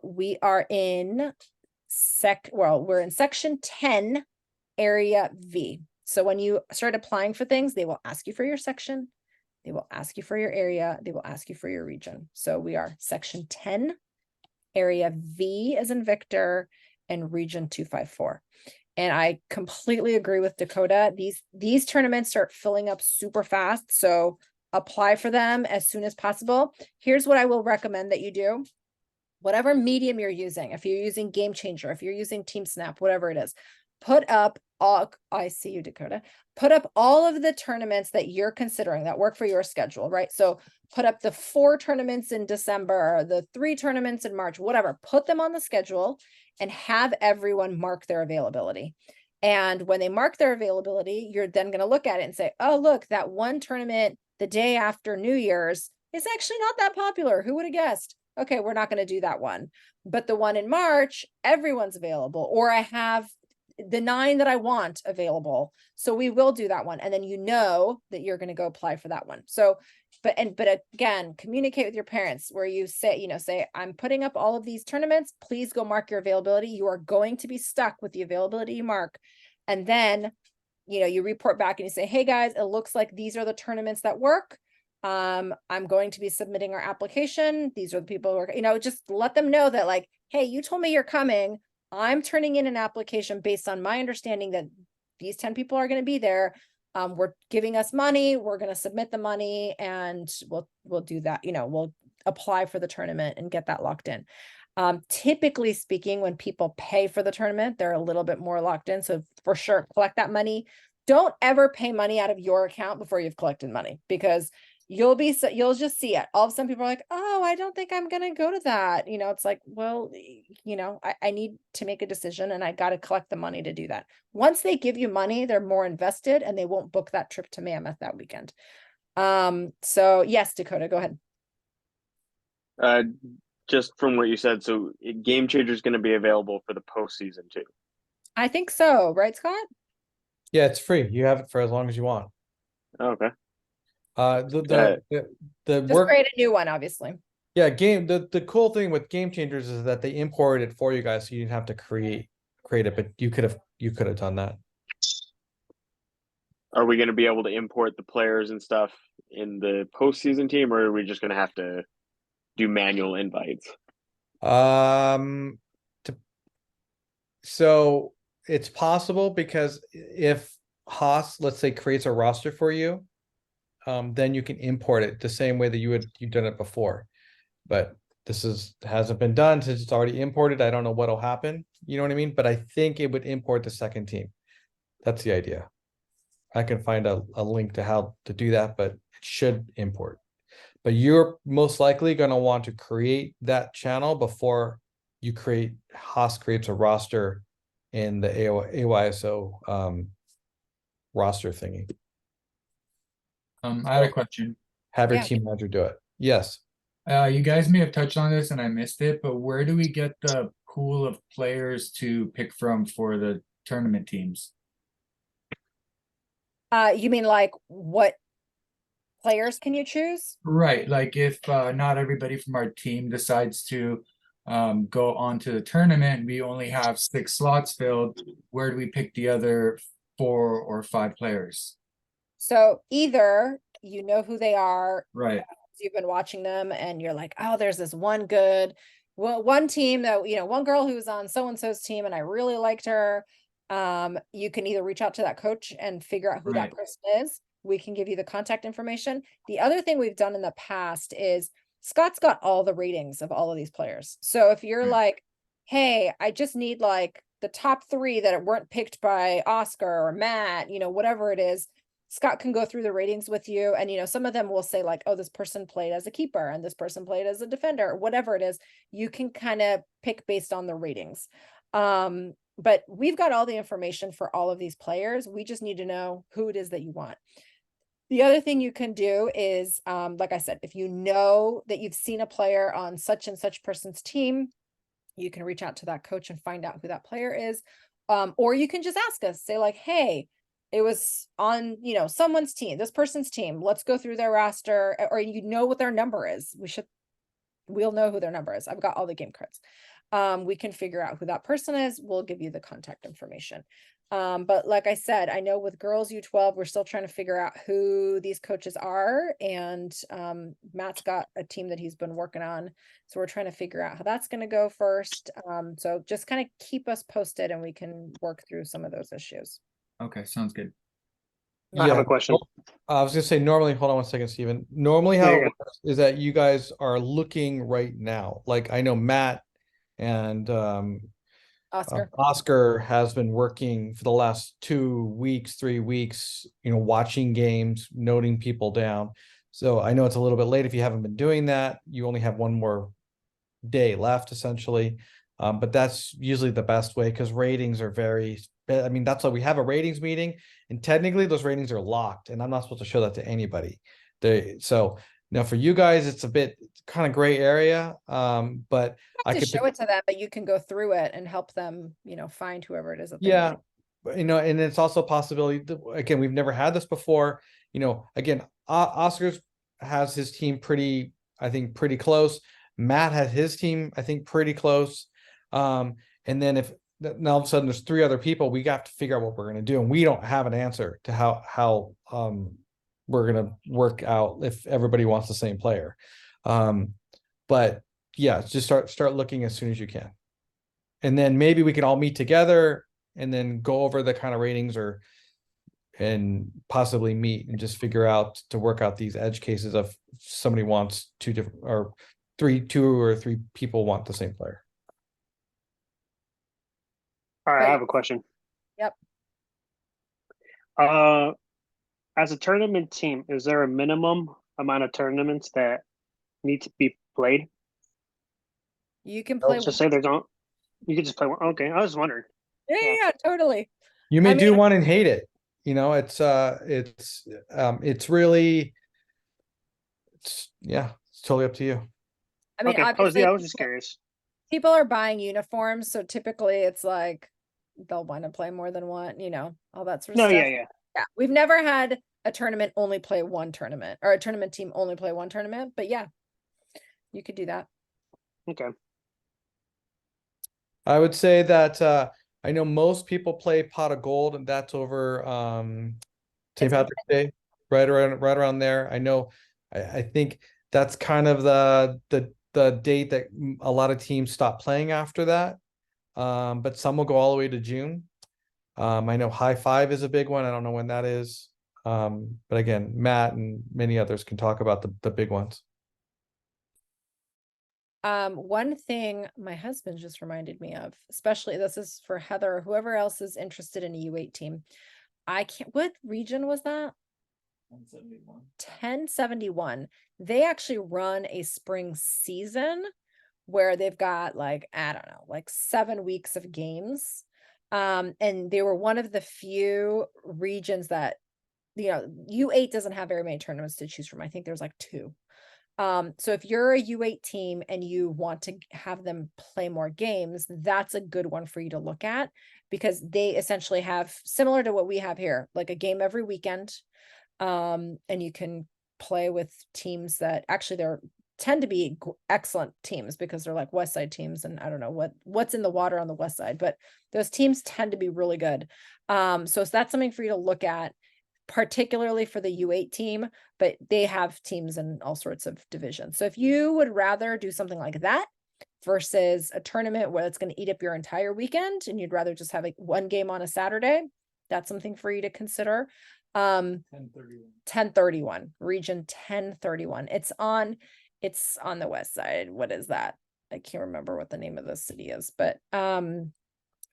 We are in we're in section 10, area V. So when you start applying for things, they will ask you for your section, they will ask you for your area, they will ask you for your region. So we are section 10, area V as in Victor, and region 254. And I completely agree with Dakota. These tournaments start filling up super fast. So apply for them as soon as possible. Here's what I will recommend that you do. Whatever medium you're using, if you're using Game Changer, if you're using Team Snap, whatever it is, put up all, I see you, Dakota, put up all of the tournaments that you're considering that work for your schedule, right? So put up the 4 tournaments in December, the 3 tournaments in March, whatever, put them on the schedule and have everyone mark their availability. And when they mark their availability, you're then going to look at it and say, oh, look, that one tournament the day after New Year's is actually not that popular. Who would have guessed? Okay, we're not going to do that one. But the one in March, everyone's available, or I have the 9 that I want available. So we will do that one. And then you know that you're going to go apply for that one. So, but again, communicate with your parents where you say, I'm putting up all of these tournaments. Please go mark your availability. You are going to be stuck with the availability you mark. And then, you report back and you say, hey guys, it looks like these are the tournaments that work. I'm going to be submitting our application. These are the people who are, just let them know that like, hey, you told me you're coming. I'm turning in an application based on my understanding that these 10 people are going to be there. We're giving us money. We're going to submit the money and we'll do that. We'll apply for the tournament and get that locked in. Typically speaking, when people pay for the tournament, they're a little bit more locked in. So for sure, collect that money. Don't ever pay money out of your account before you've collected money, because you'll just see it. All of a sudden people are like, oh, I don't think I'm going to go to that. It's like, well, I need to make a decision and I got to collect the money to do that. Once they give you money, they're more invested and they won't book that trip to Mammoth that weekend. So yes, Dakota, go ahead. Just from what you said, so Game Changer is going to be available for the postseason too. I think so. Right, Scott? Yeah, it's free. You have it for as long as you want. Okay. The Just work, create a new one, obviously. Yeah, the cool thing with Game Changers is that they imported it for you guys, so you didn't have to create it, but you could have done that. Are we going to be able to import the players and stuff in the postseason team, or are we just going to have to do manual invites? So it's possible because if Haas, let's say, creates a roster for you, then you can import it the same way that you've done it before. But this hasn't been done since it's already imported. I don't know what'll happen. You know what I mean? But I think it would import the second team. That's the idea. I can find a link to how to do that, but it should import. But you're most likely going to want to create that channel before you Haas creates a roster in the AYSO roster thingy. I had a question. Have your Yeah. team manager do it. Yes. You guys may have touched on this and I missed it, but where do we get the pool of players to pick from for the tournament teams? You mean like what players can you choose? Right, like if not everybody from our team decides to go on to the tournament, we only have 6 slots filled, where do we pick the other 4 or 5 players? So either you know who they are, Right, you've been watching them and you're like, oh, there's this one one team that, one girl who was on so-and-so's team and I really liked her. You can either reach out to that coach and figure out who that Right. person is. We can give you the contact information. The other thing we've done in the past is Scott's got all the ratings of all of these players. So if you're Right. like, hey, I just need like the top 3 that weren't picked by Oscar or Matt, whatever it is, Scott can go through the ratings with you. And, some of them will say like, oh, this person played as a keeper and this person played as a defender, or whatever it is. You can kind of pick based on the ratings. But we've got all the information for all of these players. We just need to know who it is that you want. The other thing you can do is, like I said, if you know that you've seen a player on such and such person's team, you can reach out to that coach and find out who that player is. Or you can just ask us, say like, hey, it was on, someone's team, this person's team. Let's go through their roster, or what their number is. We'll know who their number is. I've got all the game cards. We can figure out who that person is. We'll give you the contact information. But like I said, I know with girls U12, we're still trying to figure out who these coaches are. And Matt's got a team that he's been working on. So we're trying to figure out how that's going to go first. So just kind of keep us posted and we can work through some of those issues. Okay, sounds good. I have a question. I was gonna say normally, hold on one second, Steven. Normally how it works is that you guys are looking right now. Like I know Matt and Oscar has been working for the last 2 weeks, 3 weeks, watching games, noting people down. So I know it's a little bit late if you haven't been doing that. You only have one more day left essentially. But that's usually the best way because ratings are that's why we have a ratings meeting, and technically those ratings are locked and I'm not supposed to show that to anybody. So now for you guys, it's a bit kind of gray area. But I could show it to them, but you can go through it and help them, find whoever it is. Yeah. And it's also a possibility that, again, we've never had this before, again, Oscars has his team pretty close. Matt had his team, I think pretty close. And then if now all of a sudden there's 3 other people, we got to figure out what we're going to do. And we don't have an answer to how we're going to work out if everybody wants the same player. But yeah, just start looking as soon as you can. And then maybe we can all meet together and then go over the kind of ratings and possibly meet and just figure out to work out these edge cases of somebody wants 2 or 3 people want the same player. All right, I have a question. Yep. As a tournament team, is there a minimum amount of tournaments that need to be played? You can play. Just say there's not. You can just play one. Okay, I was wondering. Yeah, totally. You may do one and hate it. It's really, it's totally up to you. I mean, okay. obviously, I was just curious. People are buying uniforms, so typically it's like they'll want to play more than one, all that sort of stuff. Yeah. We've never had a tournament only play one tournament or a tournament team only play one tournament, but yeah, You could do that. Okay. I would say that I know most people play Pot of Gold, and that's over St. It's Patrick's Day, right around there. I know. I think that's kind of the date that a lot of teams stop playing after that. But some will go all the way to June. I know High Five is a big one. I don't know when that is. But again, Matt and many others can talk about the big ones. One thing my husband just reminded me of, especially this is for Heather or whoever else is interested in a U8 team. I can't, what region was that? 1071. They actually run a spring season where they've got like, I don't know, like 7 weeks of games. And they were one of the few regions that, U8 doesn't have very many tournaments to choose from. I think there's like 2. So if you're a U8 team and you want to have them play more games, that's a good one for you to look at, because they essentially have, similar to what we have here, like a game every weekend. And you can play with teams that actually tend to be excellent teams, because they're like West Side teams, and I don't know what's in the water on the West Side, but those teams tend to be really good. So that's something for you to look at, particularly for the U8 team, but they have teams in all sorts of divisions. So if you would rather do something like that versus a tournament where it's going to eat up your entire weekend, and you'd rather just have like one game on a Saturday, that's something for you to consider. 1031 region 1031. It's on the West Side. What is that? I can't remember what the name of the city is, but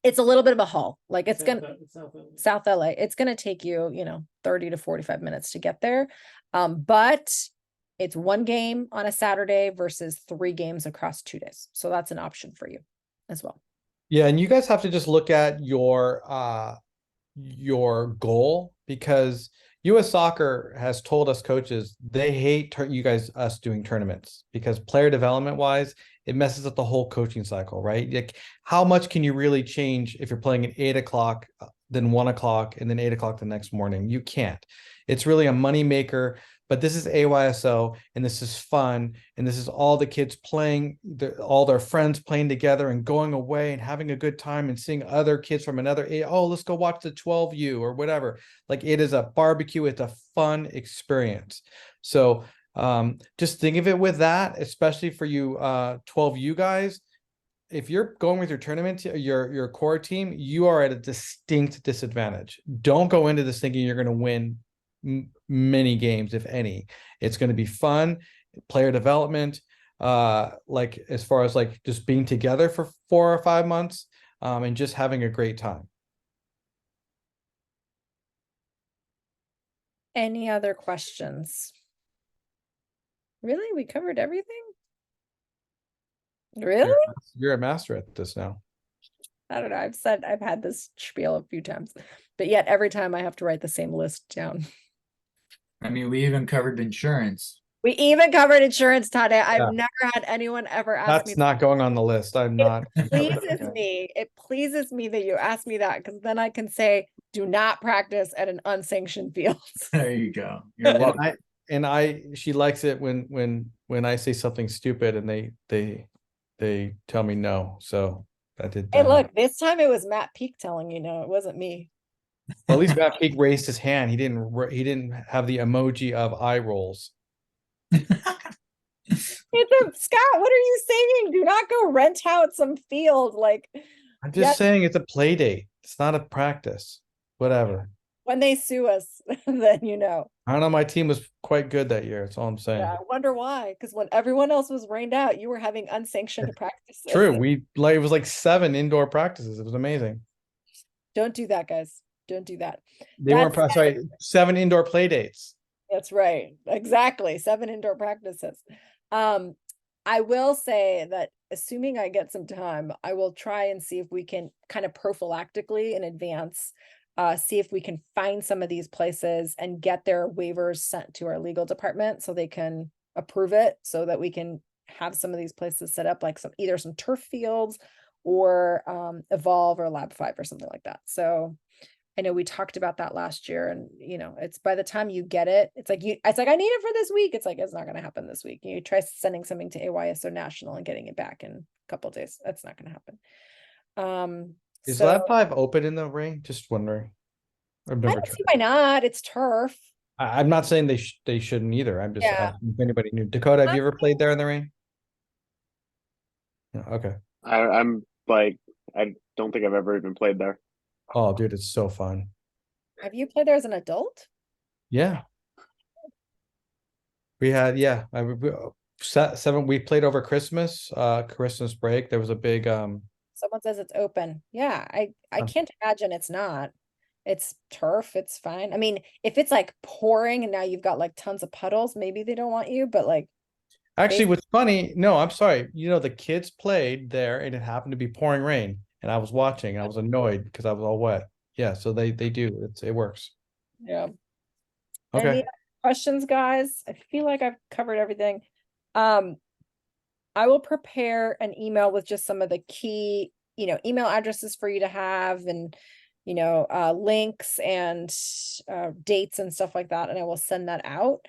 it's a little bit of a haul. Like it's South LA. It's gonna take you, 30 to 45 minutes to get there. But it's one game on a Saturday versus 3 games across 2 days. So that's an option for you as well. Yeah, and you guys have to just look at your goal, because US Soccer has told us coaches they hate us doing tournaments, because player development wise, it messes up the whole coaching cycle, right? Like, how much can you really change if you're playing at 8 o'clock, then 1 o'clock, and then 8 o'clock the next morning? You can't. It's really a money maker. But this is AYSO, and this is fun, and this is all the kids playing, all their friends playing together and going away and having a good time and seeing other kids from another, let's go watch the 12U or whatever. Like, it is a barbecue. It's a fun experience. So just think of it with that, especially for you 12U guys. If you're going with your tournament, your core team, you are at a distinct disadvantage. Don't go into this thinking you're going to win many games, if any. It's going to be fun, player development, like as far as like just being together for 4 or 5 months, and just having a great time. Any other questions? Really? We covered everything? Really? You're a master at this now. I don't know. I've had this spiel a few times, but yet every time I have to write the same list down. I mean, we even covered insurance. We even covered insurance, Tade. I've never had anyone ever ask me. That's not going on the list. I'm not. It pleases me that you ask me that, because then I can say, do not practice at an unsanctioned field. There you go. You're welcome. She likes it when I say something stupid and they tell me no. So that did. Hey, look, this time it was Matt Peak telling you no, it wasn't me. Well, at least Matt Peak raised his hand. He didn't have the emoji of eye rolls. Scott, what are you saying? Do not go rent out some field. Like, I'm just saying it's a play date. It's not a practice. Whatever. When they sue us, then I don't know. My team was quite good that year. That's all I'm saying. Yeah, I wonder why. Because when everyone else was rained out, you were having unsanctioned practices. True. It was like 7 indoor practices. It was amazing. Don't do that, guys. Don't do that. They weren't sorry, 7 indoor play dates. That's right. Exactly. 7 indoor practices. I will say that assuming I get some time, I will try and see if we can kind of prophylactically in advance, see if we can find some of these places and get their waivers sent to our legal department so they can approve it, so that we can have some of these places set up, like either some turf fields or Evolve or Lab 5 or something like that. So I know we talked about that last year, and it's by the time you get it, it's like I need it for this week. It's like, it's not going to happen this week. You try sending something to AYSO National and getting it back in a couple of days. That's not going to happen. Is So Lab 5 open in the ring? Just wondering. I've I never don't tried. see why not. It's turf. I'm not saying they shouldn't either. I'm just Yeah. asking if anybody knew. Dakota, have you ever played there in the rain? No, okay. I'm like, I don't think I've ever even played there. Oh, dude, it's so fun. Have you played there as an adult? Yeah. We had, yeah, we played over Christmas break. There was a big Someone says it's open. Yeah, I Oh. can't imagine it's not. It's turf. It's fine. I mean, if it's like pouring and now you've got like tons of puddles, maybe they don't want you, but like, actually, what's funny, no, I'm sorry. The kids played there and it happened to be pouring rain. And I was watching and I was annoyed because I was all wet. Yeah, so they do. It works. yeah. Okay. Any questions, guys? I feel like I've covered everything. I will prepare an email with just some of the key, email addresses for you to have, and links and dates and stuff like that, and I will send that out.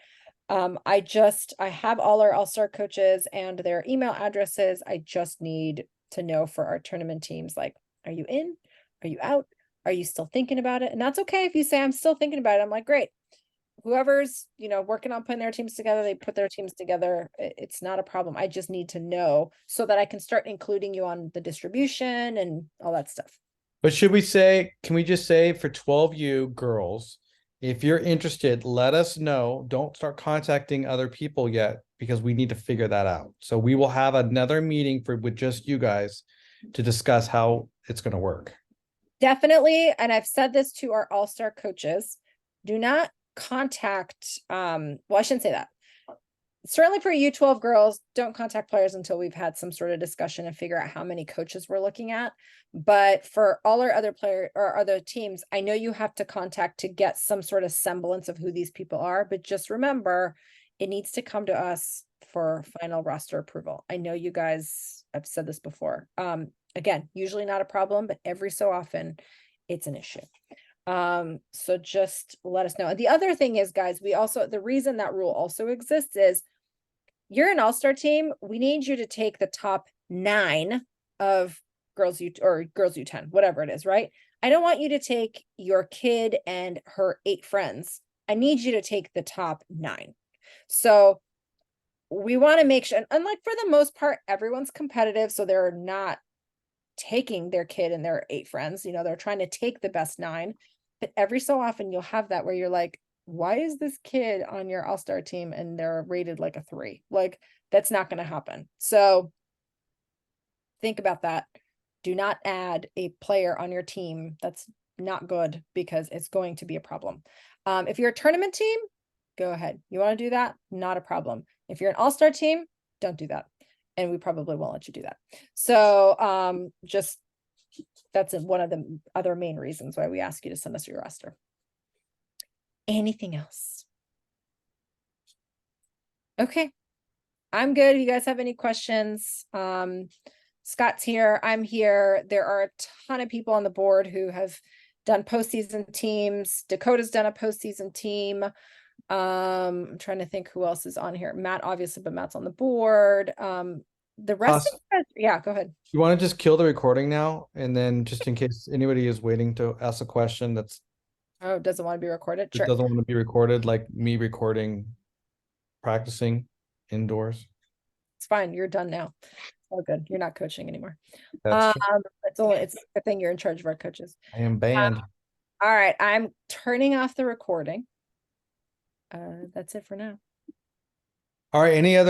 I have all our all-star coaches and their email addresses. I just need to know for our tournament teams, like, are you in? Are you out? Are you still thinking about it? And that's okay if you say, I'm still thinking about it. I'm like, great. Whoever's, working on putting their teams together, they put their teams together. It's not a problem. I just need to know so that I can start including you on the distribution and all that stuff. But can we just say for 12U girls, if you're interested, let us know. Don't start contacting other people yet because we need to figure that out. So we will have another meeting with just you guys to discuss how it's going to work. Definitely. And I've said this to our all-star coaches. Do not contact, well, I shouldn't say that. Certainly for U12 girls, don't contact players until we've had some sort of discussion and figure out how many coaches we're looking at. But for all our other player or other teams, I know you have to contact to get some sort of semblance of who these people are, but just remember, it needs to come to us for final roster approval. I know you guys have said this before. Again, usually not a problem, but every so often it's an issue. So just let us know. And the other thing is, guys, the reason that rule also exists is you're an all-star team. We need you to take the top 9 of girls U10, whatever it is, right? I don't want you to take your kid and her 8 friends. I need you to take the top 9. So we want to make sure, and like for the most part, everyone's competitive. So they're not taking their kid and their 8 friends, they're trying to take the best 9, but every so often you'll have that where you're like, why is this kid on your all-star team and they're rated like a 3? Like, that's not going to happen. So think about that. Do not add a player on your team that's not good, because it's going to be a problem. If you're a tournament team, go ahead. You want to do that? Not a problem. If you're an all-star team, don't do that. And we probably won't let you do that. So that's one of the other main reasons why we ask you to send us your roster. Anything else? Okay, I'm good. If you guys have any questions, Scott's here, I'm here. There are a ton of people on the board who have done postseason teams. Dakota's done a postseason team. I'm trying to think who else is on here. Matt, obviously, but Matt's on the board. The rest of you guys, yeah, go ahead. You want to just kill the recording now, and then just in case anybody is waiting to ask a question doesn't want to be recorded. Sure. doesn't want to be recorded, like me recording practicing indoors. It's fine. You're done now. Oh, good. You're not coaching anymore. That's true. It's a thing. You're in charge of our coaches. I am banned. All right. I'm turning off the recording. That's it for now. All right. Any other